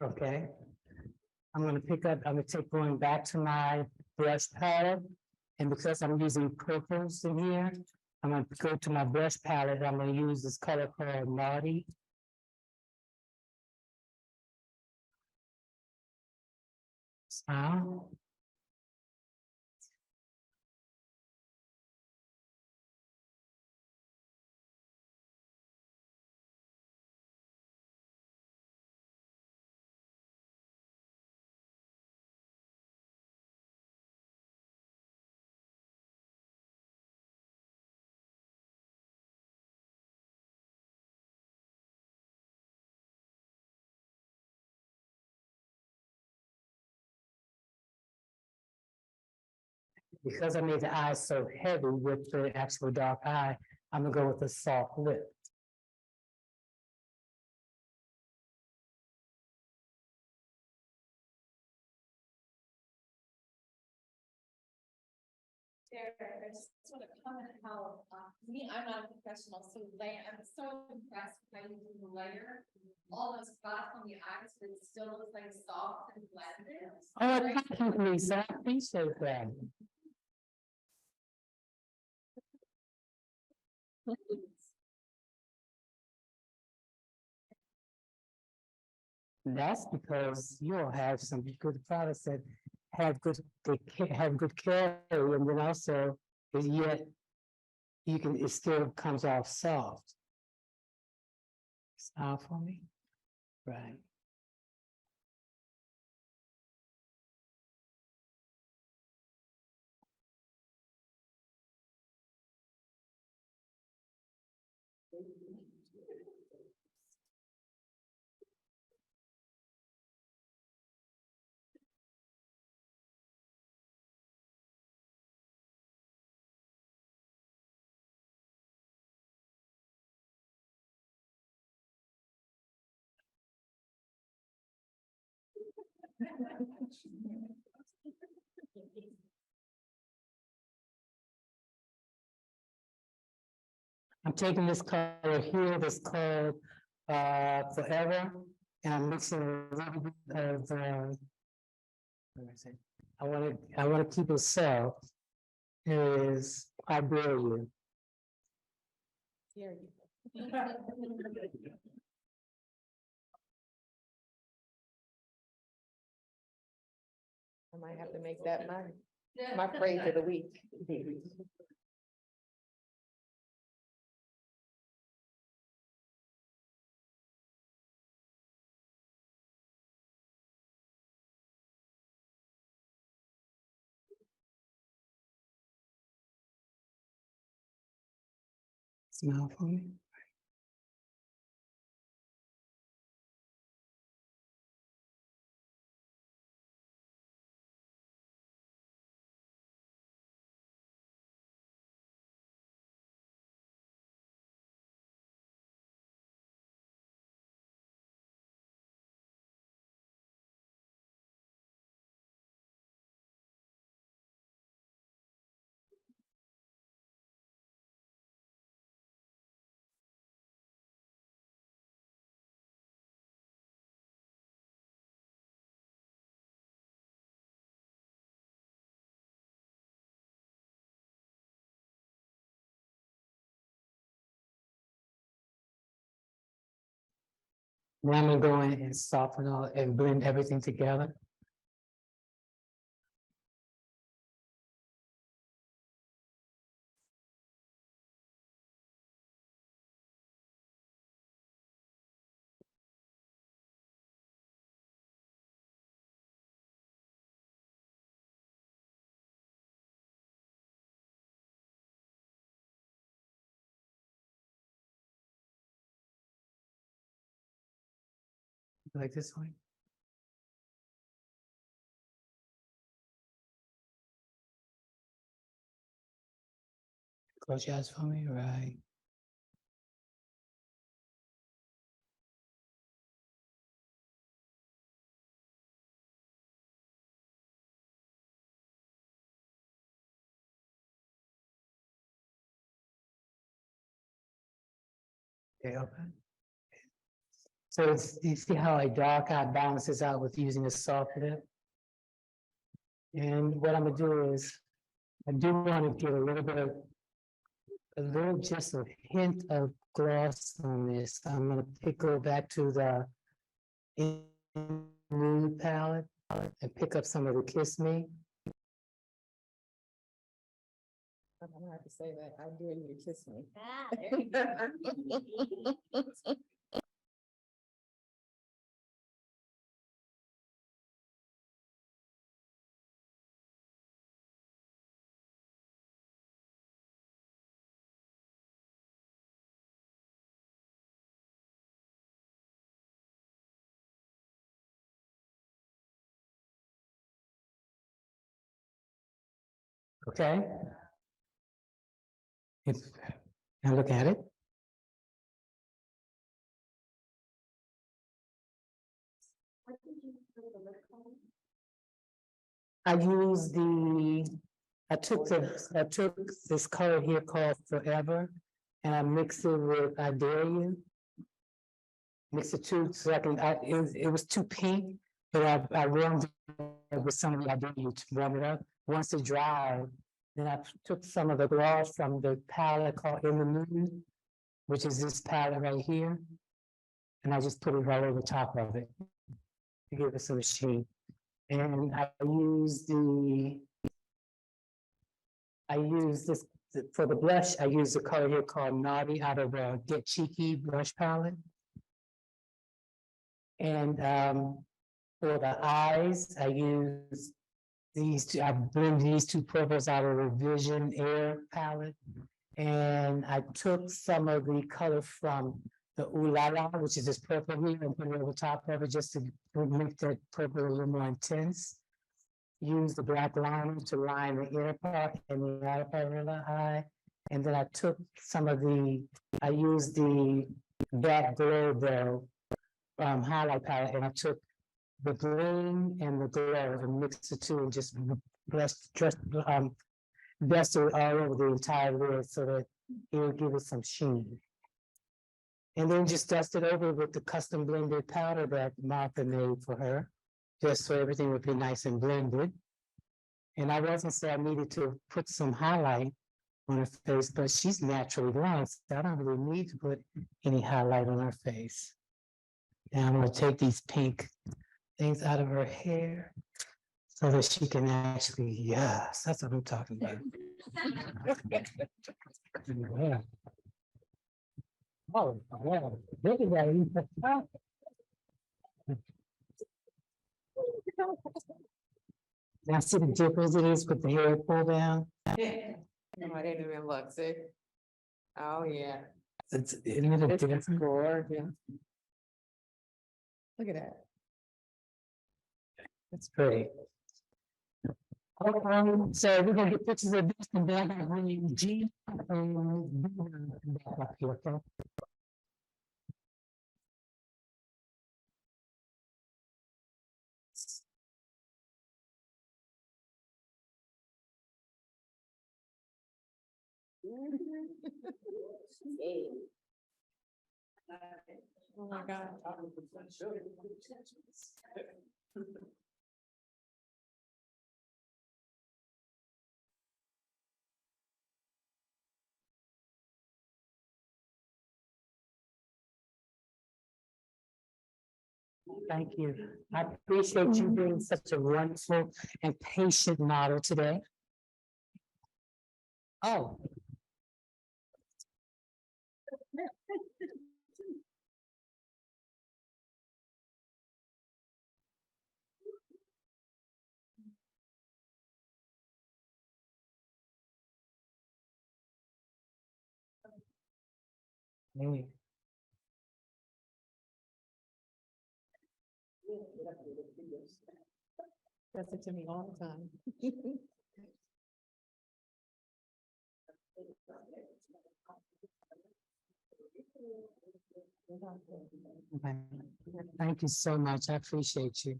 Okay. I'm gonna take going back to my brush palette. And because I'm using purples in here, I'm gonna go to my brush palette. I'm gonna use this color called Naughty. Smile. because I made the eye so heavy with the actual dark eye, I'm gonna go with a soft lip. Derrick, I just want to comment how, me, I'm not a professional, so I'm so impressed with how you do the layer. All those spots on the eyes, but it still looks like soft and blended. Oh, thank you, Lisa, I appreciate that. That's because you'll have some good products that have good, have good carry, and then also, is yet you can, it still comes off soft. Smile for me, right? I'm taking this color here, this called Forever, and I'm mixing a little bit of what do I say? I want to keep it soft. Is I dare you. Here. I might have to make that my phrase of the week. Smile for me. Now I'm gonna go in and soften all and blend everything together. Like this one. Close your eyes for me, right? Okay, open. So you see how a dark eye balances out with using a soft lip? And what I'm gonna do is, I do want to get a little bit of, just a hint of gloss on this. I'm gonna go back to the nude palette and pick up some of the Kiss Me. I'm gonna have to say that I dare you to kiss me. Okay? If, now look at it. I use I took this color here called Forever, and I mixed it with I Dare You. Mix the two, so it was too pink, but I warmed it with some of the I Dare You to warm it up. Once it dried, then I took some of the gloss from the palette called In the Mood, which is this palette right here. And I just put it right over top of it to give it some sheen. And I use this, for the blush, I use the color here called Naughty out of the Get Cheeky brush palette. And for the eyes, I use these two, I blend these two purples out of the Vision Air palette. And I took some of the color from the Ooh La La, which is this purple here, and put it over top of it just to make that purple a little more intense. Use the black liner to line the inner part and the outer part of the eye. And then I took some of I used the That Glow Though highlight palette, and I took the green and the glow and mixed the two and just dusted it all over the entire lid so that it would give it some sheen. And then just dust it over with the custom blended powder that Martha made for her, just so everything would be nice and blended. And I wasn't saying I needed to put some highlight on her face, but she's naturally blonde, so I don't really need to put any highlight on her face. And I'm gonna take these pink things out of her hair so that she can actually, yes, that's what I'm talking about. Yeah. Oh, yeah, look at that. Now see the difference it is with the hair pull down? Oh, I didn't even look, see? Oh, yeah. Isn't it a It's difference? gorgeous. Look at that. It's pretty. So we're gonna get pictures of this and then I'm gonna bring you G. Back up here, okay? Oh, my God. Thank you. I appreciate you being such a wonderful and patient model today. Oh. Hey. Does it to me all the time. Okay. Thank you so much. I appreciate you.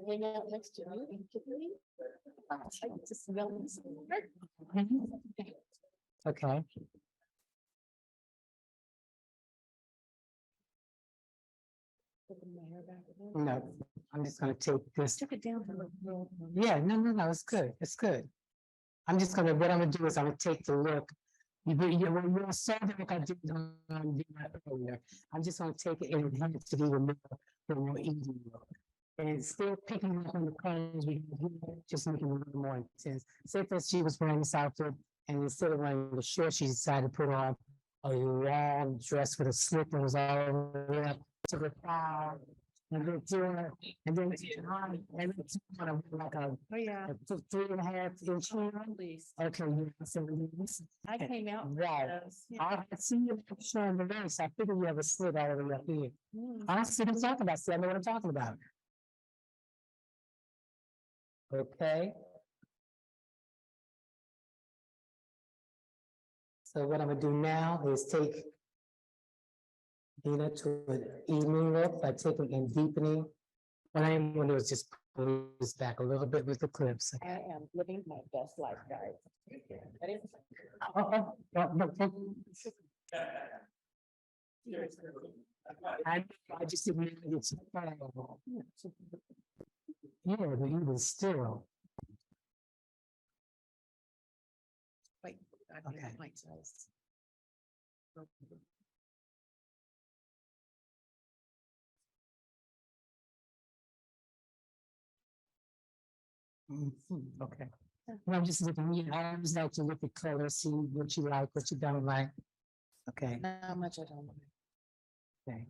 Hang out next to you and kiss me. I get to smell this. Okay. No, I'm just gonna take this. Took it down. Yeah, no, it's good. It's good. What I'm gonna do is I'm gonna take the look. You saw the look I did earlier. I'm just gonna take it and enhance it to even more from your eating look. And still picking up on the colors we have here, just making it a little more intense. Say that she was wearing this outfit and instead of wearing the shirt, she decided to put on a long dress with a slip that was all the way up to the thigh. And then two, and then like a, Oh, yeah. 3.5 inch heel. Please. Okay, yeah, so this, I came out. with right. those, yeah. I see you showing the race. I figured you have a slit all the way up here. Mm. I see what I'm talking about. See, I know what I'm talking about. Okay. So what I'm gonna do now is take Dina to an evening look by taking and deepening. What I'm gonna do is just pull this back a little bit with the clips. I am living my best life, guys. Ready? I just didn't know it's. Yeah, but even still. Wait, I need Okay. my size. Okay. Well, I'm just looking, you know, I always like to look at color, see what you like, what you don't like. Okay, Not much I don't. okay.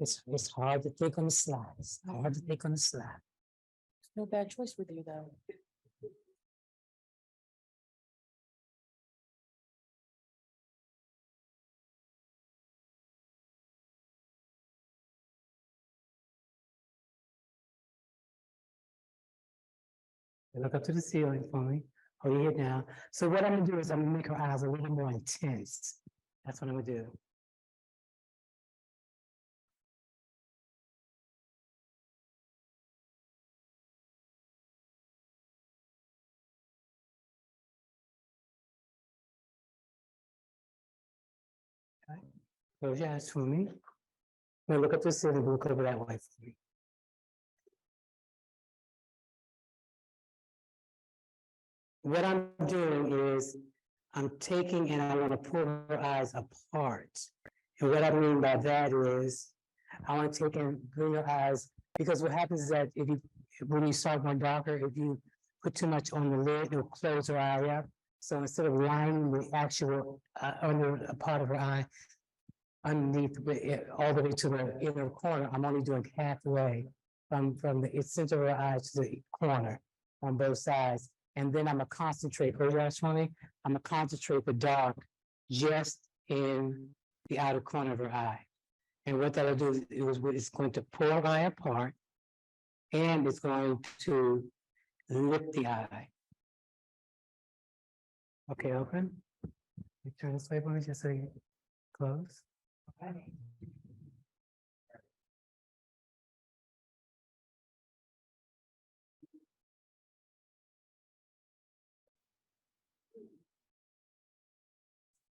It's hard to take on the slides, hard to take on the slide. No bad choice with you, though. Look up to the ceiling for me. Hold your head down. So what I'm gonna do is I'm gonna make her eyes a little more intense. That's what I'm gonna do. Okay. Close your eyes for me. Now look up to the ceiling, look over that way for me. What I'm doing is I'm taking and I want to pull her eyes apart. And what I mean by that is I want to take and bring her eyes, because what happens is that when you start going darker, if you put too much on the lid, it'll close her eye up. So instead of lining the actual under a part of her eye underneath all the way to the inner corner, I'm only doing halfway from the center of her eye to the corner on both sides. And then I'm gonna concentrate, close your eyes for me. I'm gonna concentrate the dark just in the outer corner of her eye. And what that'll do is it's going to pull her eye apart and it's going to lift the eye. Okay, open. You turn this way, boys, just so you close. Okay.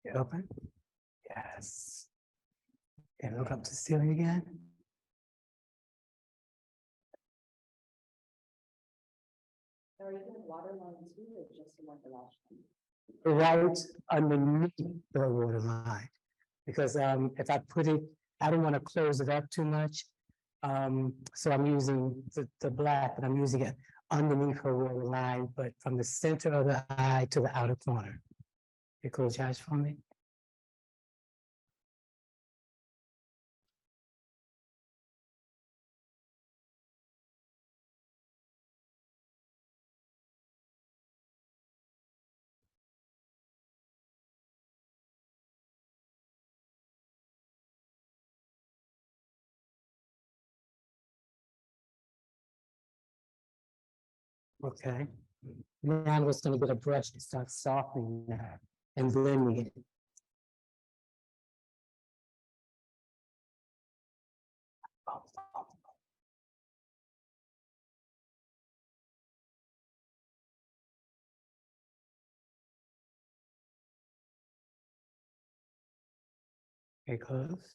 You open? Yes. And look up to the ceiling again. Are you doing waterline too, or just like the last one? Right underneath the water line. Because if I put it, I don't want to close it up too much. So I'm using the black, but I'm using it underneath her water line, but from the center of the eye to the outer corner. You close your eyes for me. Okay. Now I'm just gonna get a brush to start softening that and blending it. Okay, close.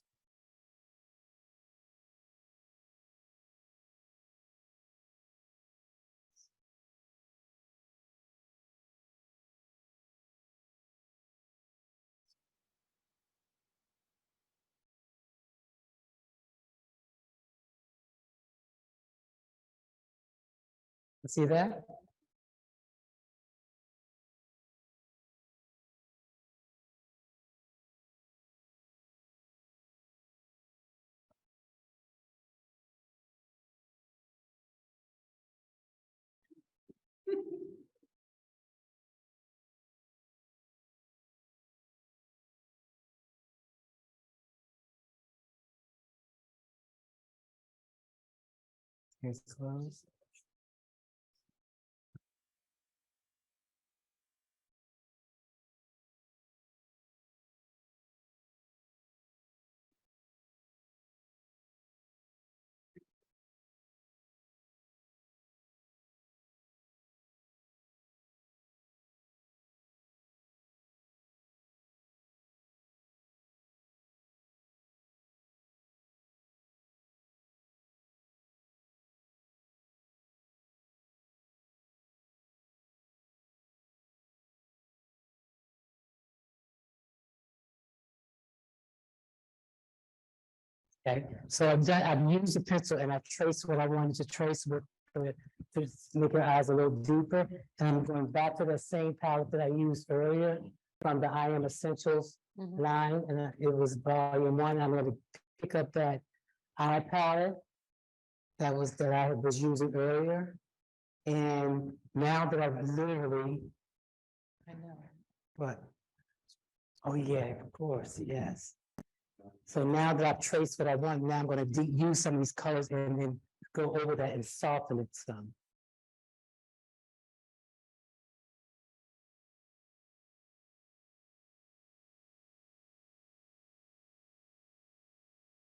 See that? Case closed. Okay, so I've used the pencil and I traced what I wanted to trace with, to make her eyes a little deeper. And I'm going back to the same palette that I used earlier from the I Am Essentials Mhm. line, and it was volume 1. I'm gonna pick up that eye palette that I was using earlier. And now that I've literally, I know. what? Oh, yeah, of course, yes. So now that I've traced what I want, now I'm gonna use some of these colors and then go over that and soften it some.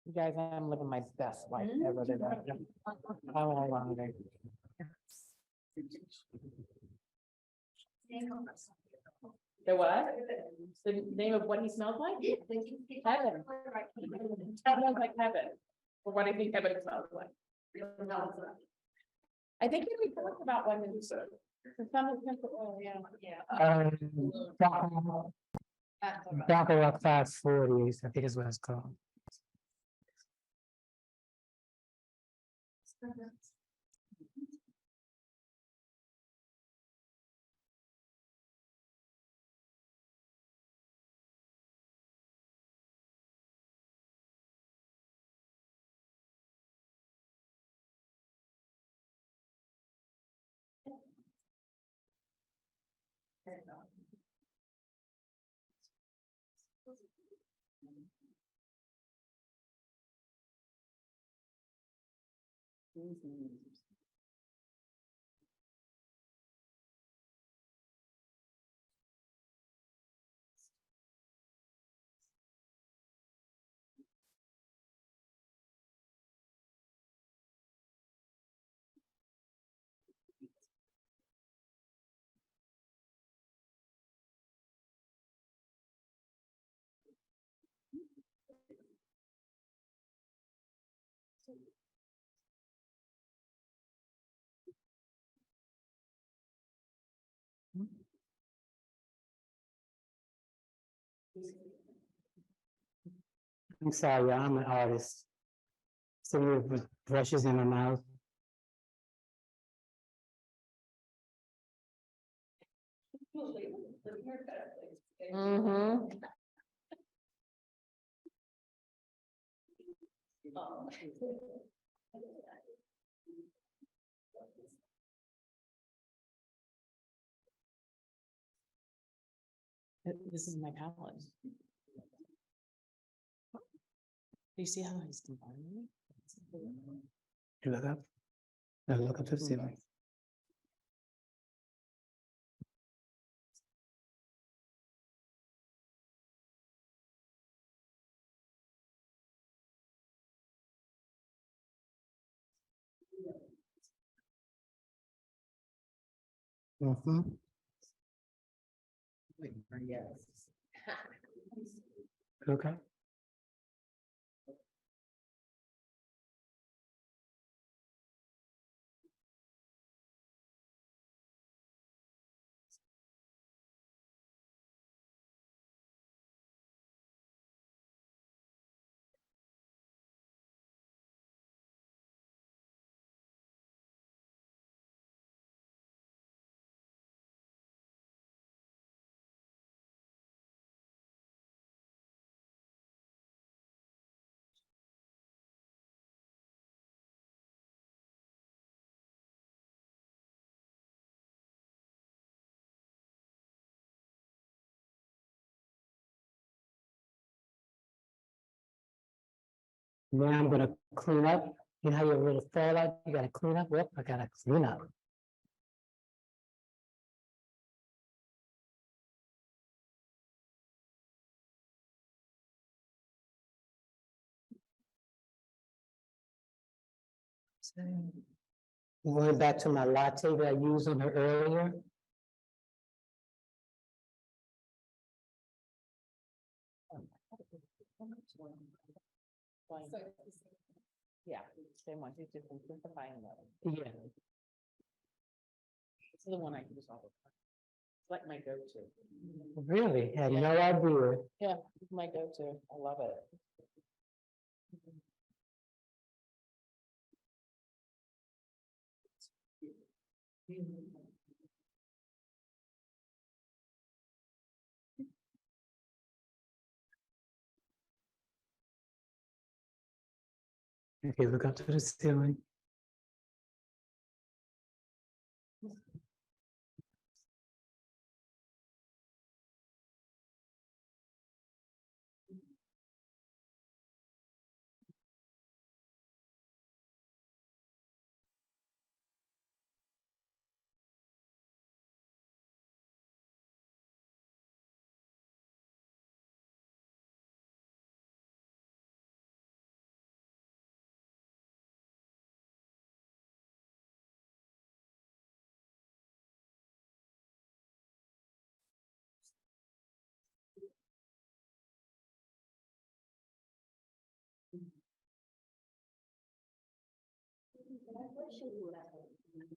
You guys, I'm living my best life ever today. How long are The what? The name of what he smells like? Heaven. Smells like heaven. Or what I think heaven smells like. I think we talked about one in the some of the, oh, yeah. Bronco Rock 540, I think is what it's called. I'm sorry, I'm an artist. Sitting with brushes in my mouth. Mm-hmm. This is my palette. Do you see how he's combining? You look up? No, look up to the ceiling. Mm-hmm. Okay. Now I'm gonna clean up You know how you have a little fallout, you gotta clean up, well, I gotta clean up. Going back to my latte that I used on her earlier. Yeah, same one, it's just simplifying that. Yeah, It's the one I use all the time. It's like my go-to. really, had no idea. Yeah, it's my go-to. I love it. Okay, look up to the ceiling.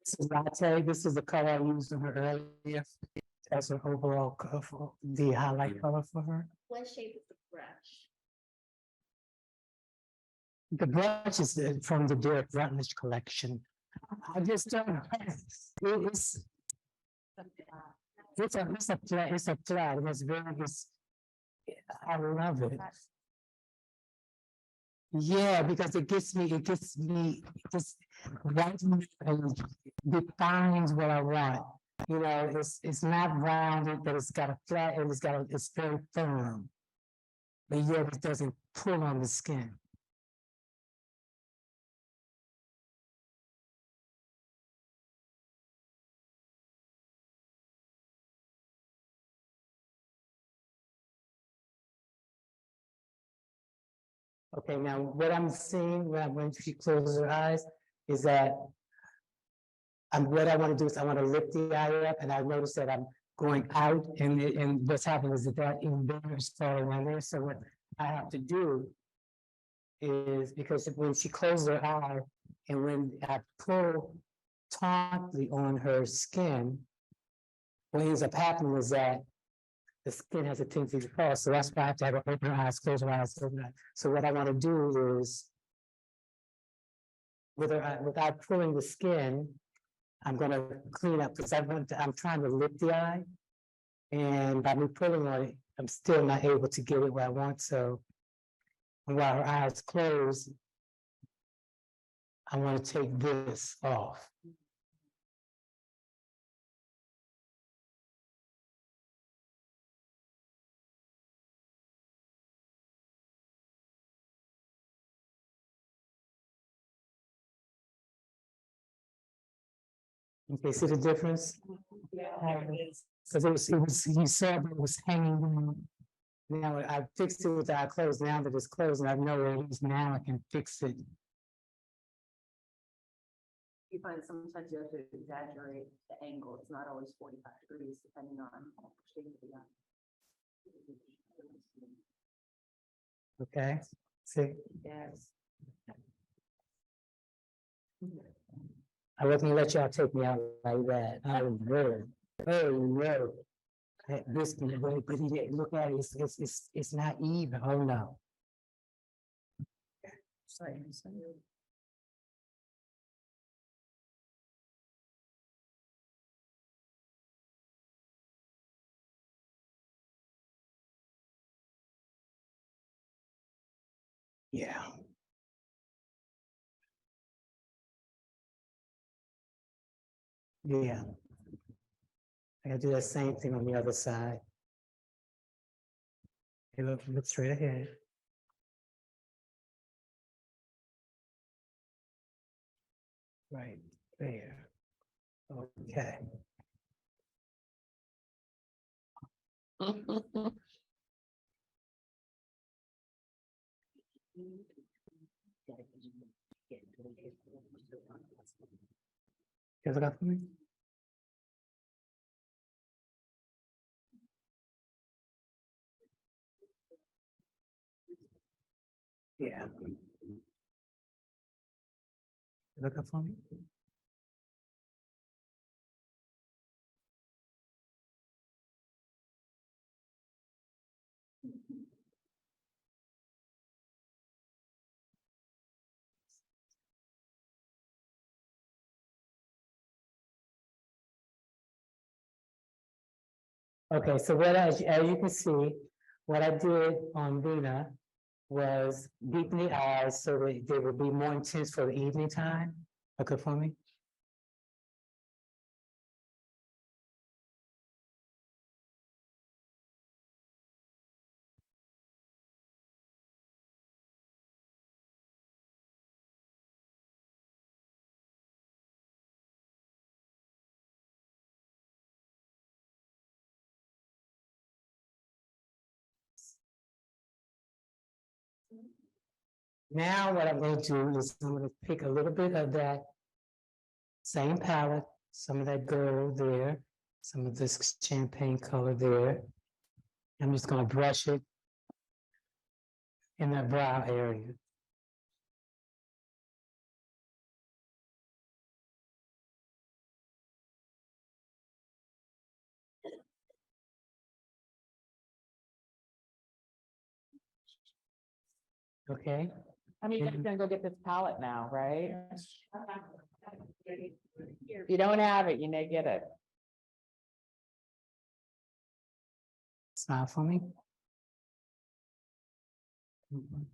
This is latte, this is the color I used on her earlier. That's her overall color for the highlight color for her. What shape is the brush? The brush is from the Derrick Rutledge collection. I just don't, it's a flat, and it's very, I love it. Yeah, because it gets me, just right in and defines what I want. You know, it's not rounded, but it's got a flat, and it's very firm. But yet it doesn't pull on the skin. Okay, now what I'm seeing when she closes her eyes is that what I want to do is I want to lift the eye up, and I notice that I'm going out, and what's happening is that embarrassment is falling on there. So what I have to do is, because when she closes her eye and when I pull tautly on her skin, what ends up happening is that the skin has a tendency to fall. So that's why I have to have her open her eyes, close her eyes, open her eyes. So what I want to do is, without pulling the skin, I'm gonna clean up, because I'm trying to lift the eye. And by me pulling on it, I'm still not able to get it where I want, so. While her eyes closed, I want to take this off. Okay, see the difference? Because you saw that it was hanging down. Now I fixed it with the eye closed. Now that it's closed and I know where it is now, I can fix it. You find sometimes you have to exaggerate the angle. It's not always 45 degrees depending on the shape of the eye. Okay, see, Yes. I wasn't gonna let y'all take me out like that. Oh, no. Oh, no. This, but look at it, it's not even. Oh, no. Sorry. Yeah. Yeah. I gotta do that same thing on the other side. Okay, look straight ahead. Right there. Okay. You look up for me? Yeah. Look up for me? Okay, so as you can see, what I did on Vina was deepen the eyes so that they would be more intense for the evening time. Okay, for me? Now what I'm going to do is I'm going to pick a little bit of that same palette, some of that gold there, some of this champagne color there. I'm just going to brush it in that brow area. Okay, I mean, you guys gonna go get this palette now, right? If you don't have it, you may get it. smile for me. Mhm.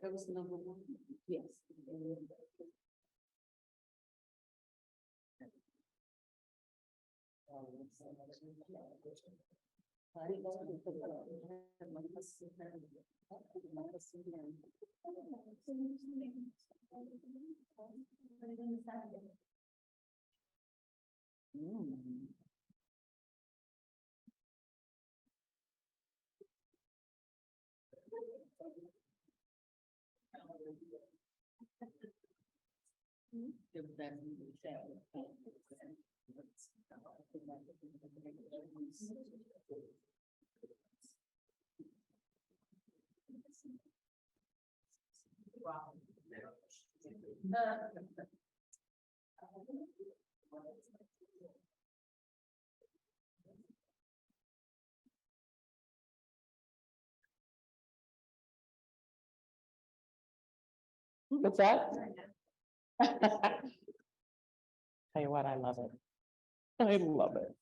That was number one. Yes. Mm. What's that? Tell you what, I love it. I love it.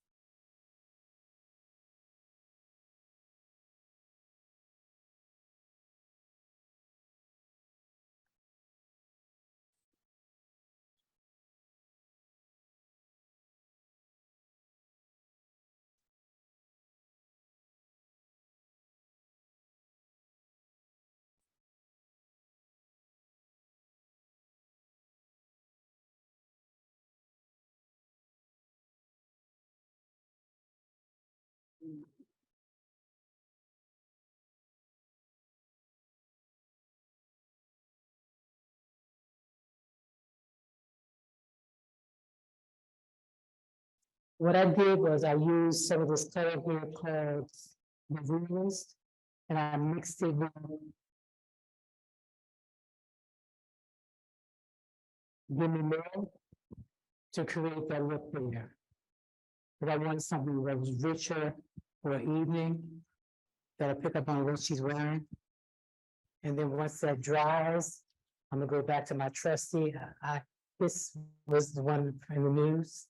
What I did was I used some of this color here called Brazilians, and I mixed it with Gimme More to create that look there. But I wanted something that was richer for evening, that'll pick up on what she's wearing. And then once that dries, I'm gonna go back to my trusty, this was the one in the news.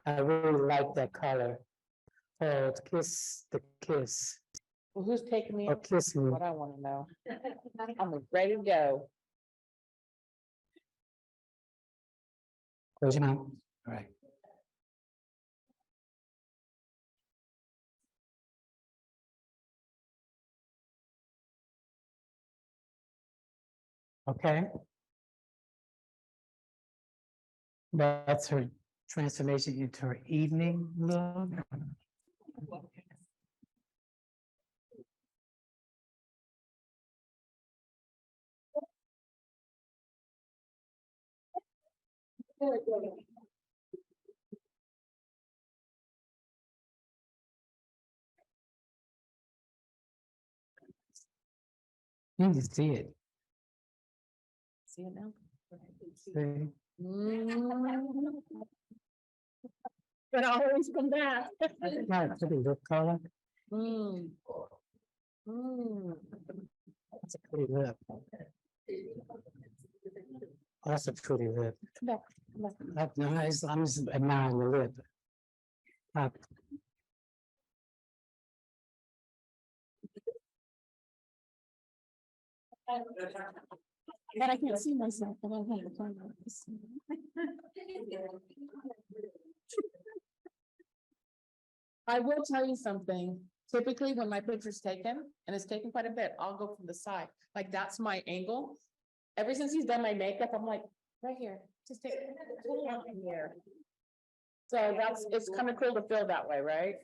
I really like that color, called Kiss the Kiss, Well, who's taking me? or Kiss Me. What I wanna know. I'm ready to go. Close your mouth. All right. Okay. That's her transformation into her evening look. You can see it. See it now? See? But I always come back. Not pretty lip color. Mm. Mm. That's a pretty lip. That's a pretty lip. Come back, come back. I'm just admiring the lip. Uh, But I can't see myself, but I have to find out. I will tell you something. Typically, when my picture's taken, and it's taken quite a bit, I'll go from the side. Like, that's my angle. Ever since he's done my makeup, I'm like, right here, just take it out in here. So it's kind of cool to feel that way, right?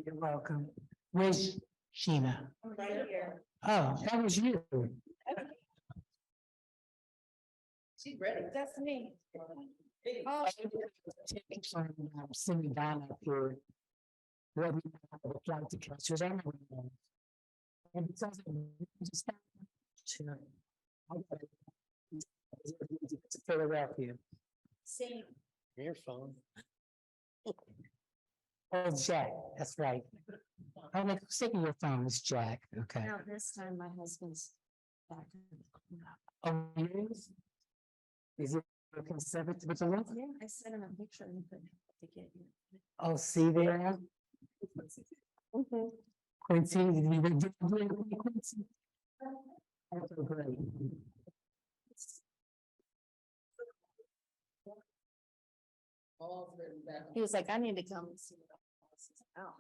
You're welcome. Where's Sheena? Right here. Oh, that was you. She's ready. That's me. Oh, sitting down up here. Ready to fly to catch us anyway. And it sounds like just sure. I got it. To Philadelphia. Same. Your phone. Oh, Jack, that's right. I'm like, who's taking your phone? It's Jack. Okay. Now this time my husband's back. Oh, yes? Is it conservative with the look? Yeah, I sent him a picture and he couldn't to get you. Oh, see there? Quincy, did you do Quincy? Okay, great. He was like, I need to come and see what else is out.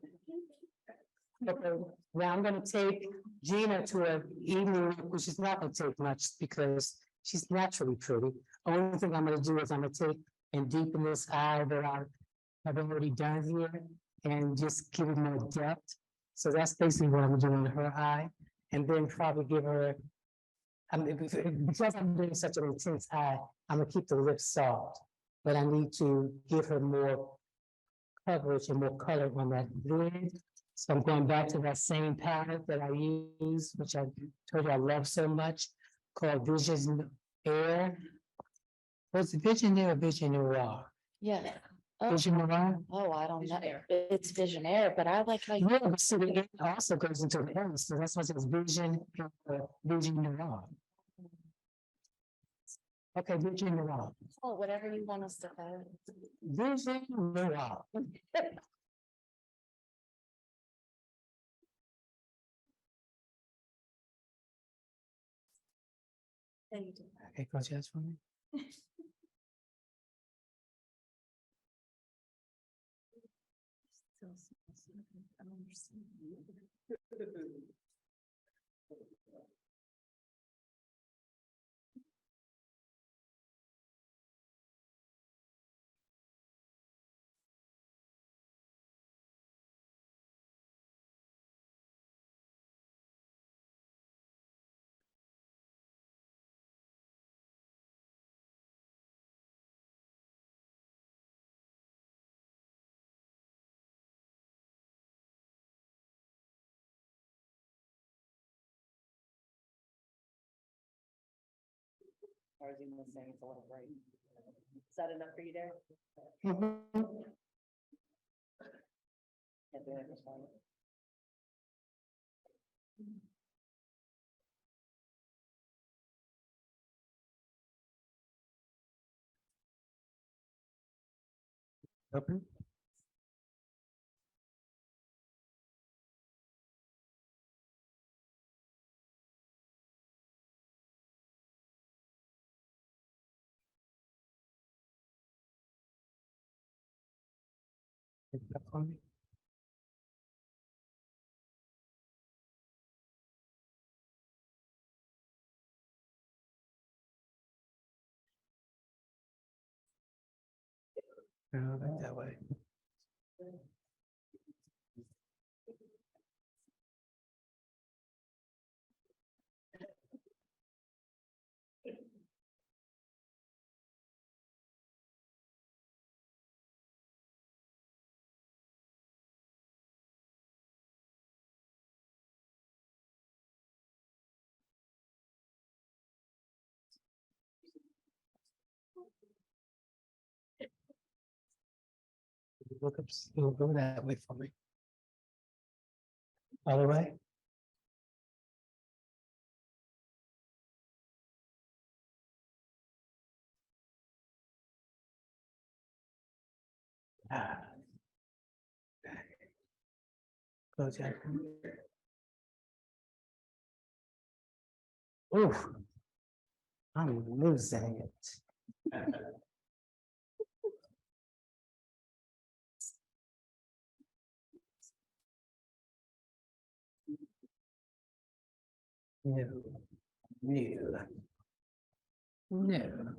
Okay, now I'm gonna take Gina to an evening, which is not gonna take much because she's naturally pretty. Only thing I'm gonna do is I'm gonna take and deepen this eye that I have already done here and just give it more depth. So that's basically what I'm doing to her eye, and then probably give her. Because I'm doing such an intense eye, I'm gonna keep the lips soft, but I need to give her more coverage and more color on that lid. So I'm going back to that same palette that I use, which I told you I love so much, called Vision Air. Was it Vision Air or Vision Noir? Yeah. Oh, Vision Noir? oh, I don't know. It's Visionaire, but I like how you. Yeah, but see, it also goes into the air, so that's why it's Vision, Vision Noir. Okay, Vision Noir. Oh, whatever you want us to have. Vision Noir. Okay, close your eyes for me. Or is he saying it's a little bright? Is that enough for you there? Mhm. Can't do it, respond. Open. Pick it up for me. Back that way. Look up, you'll go that way for me. Other way? Ah. Close that. Oof. I'm losing it. No. No. No.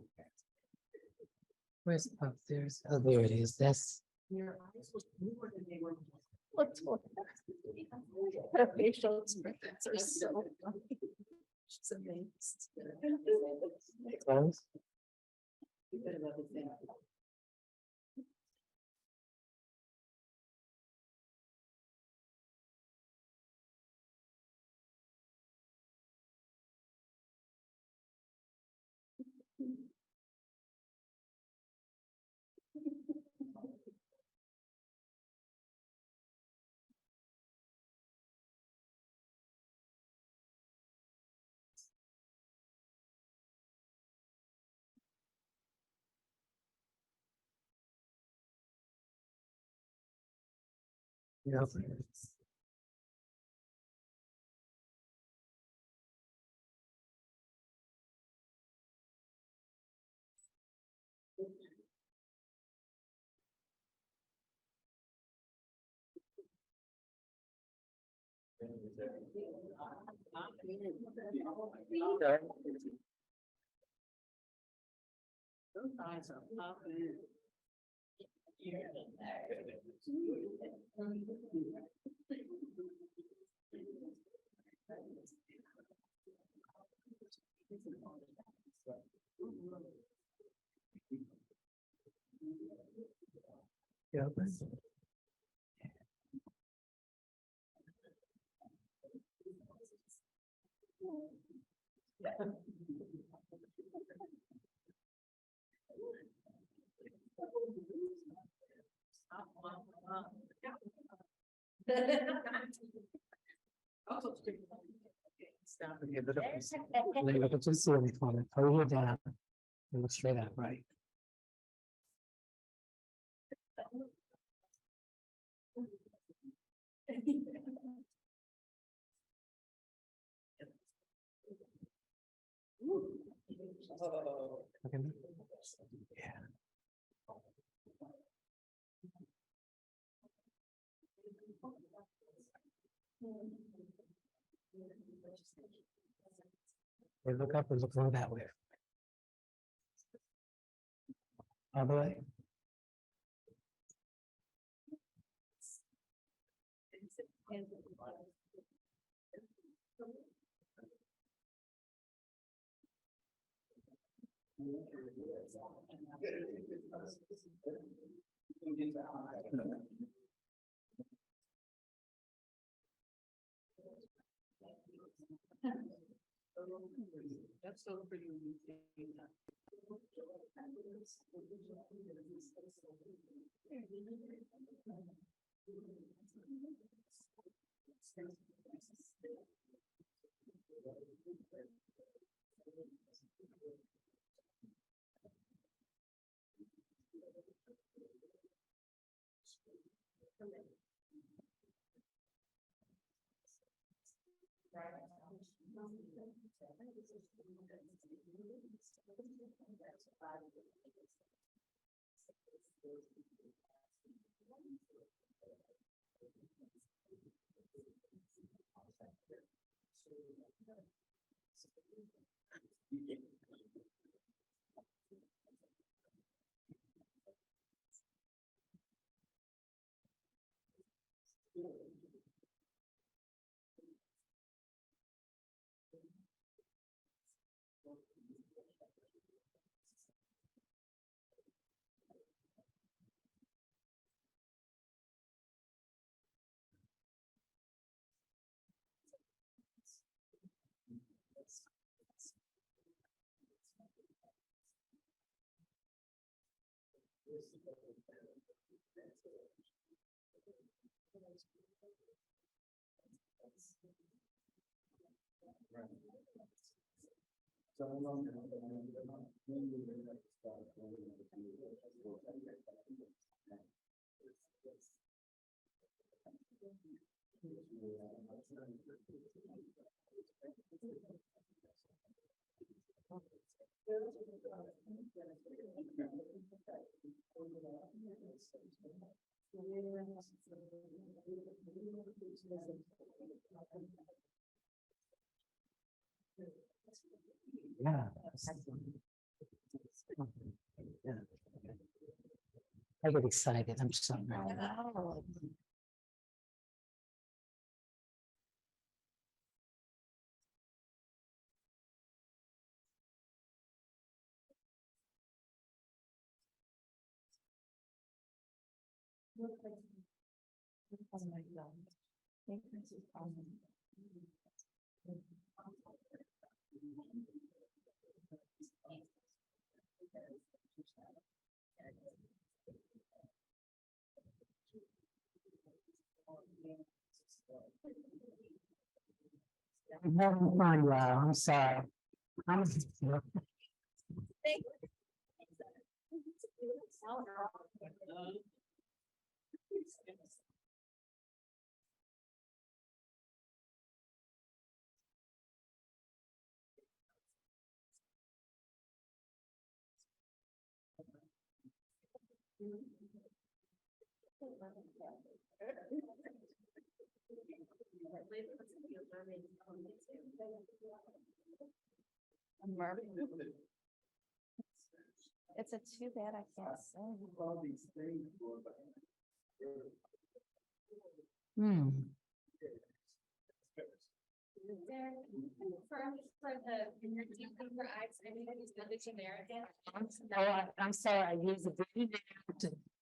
Where's upstairs? Oh, there it is. That's. Your eyes look more than they were. What's what? Her facial expressions are so funny. She's amazed. Close. You better love the thing. Yep. Those eyes are popping. Yep. Stop. Okay, look up this. Look up to the ceiling for me. Put your head down. And look straight up, right? Oh. Okay. Yeah. Okay, look up and look over that way. Other way. That's so pretty. Yeah. Yeah. I get excited, I'm sorry. I'm having fun, y'all, I'm sorry. I'm. It's a too bad I can't sing. Hmm. For the, in your deep for eyes, anybody's not the American. I'm sorry, I used the visionary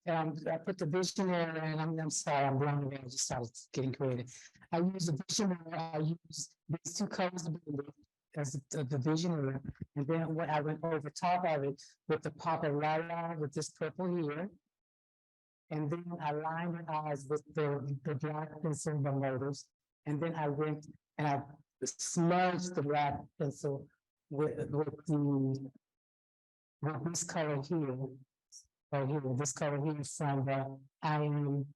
I put the visionary and I'm sorry, I'm blown away, I just started getting creative. I use the visionary, I use these two colors as the visionary, and then when I went over top of it with the pop of lilac with this purple here. And then I lined the eyes with the black pencil, the motors, and then I went and I smudged the black pencil with this color here, right here, this color here from the I Am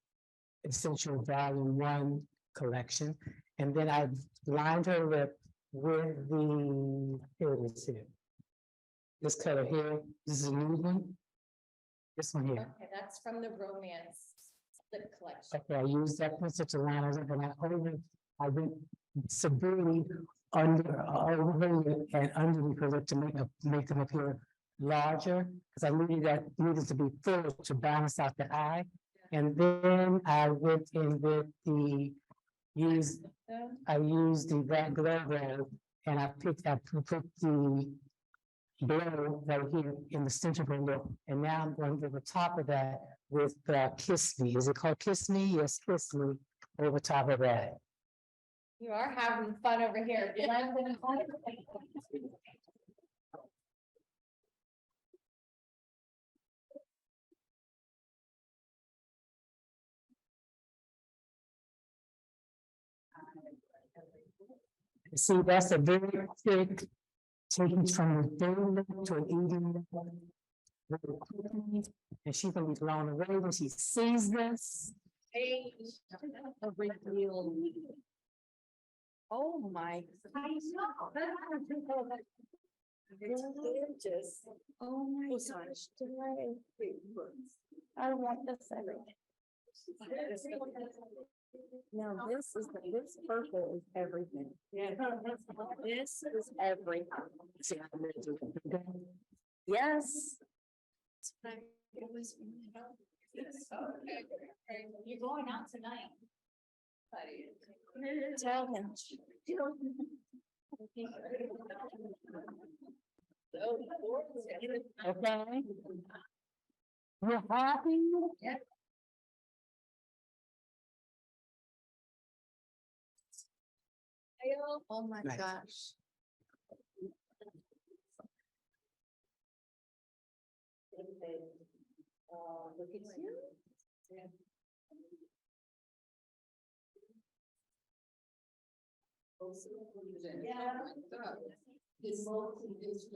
Essential Volume 1 collection. And then I lined her lip with here it is here. This color here, this is a new one. This one here. Okay, that's from the romance lip collection. Okay, I used that pencil to line it up, and I went severely over it and underneath it to make them appear larger, because I needed to be full to balance out the eye. And then I went in with I used the that glow red, and I put the blow right here in the center of the lip, and now I'm going over top of that with Kiss Me. Is it called Kiss Me? Yes, Kiss Me over top of that. You are having fun over here. See, that's a very quick taking from the third lip to an eating lip. And she's gonna be blown away when she sees this. A reveal. Oh my. I know. Gorgeous. Oh my gosh. I want this everything. Now this purple is everything. Yeah. This is everything. Yes. It was. You're going out tonight. Tell him. Okay. You're happy? Yeah. Oh my Right. gosh. Look at you. Yeah. His multi is just.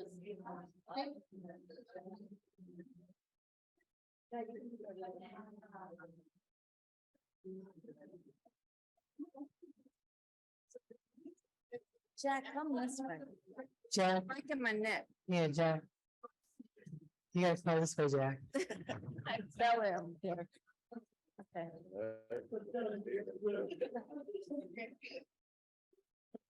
Jack, come this way. Jack, Breaking my neck. yeah, Jack. You guys know this way, Jack. I fell him there. Okay.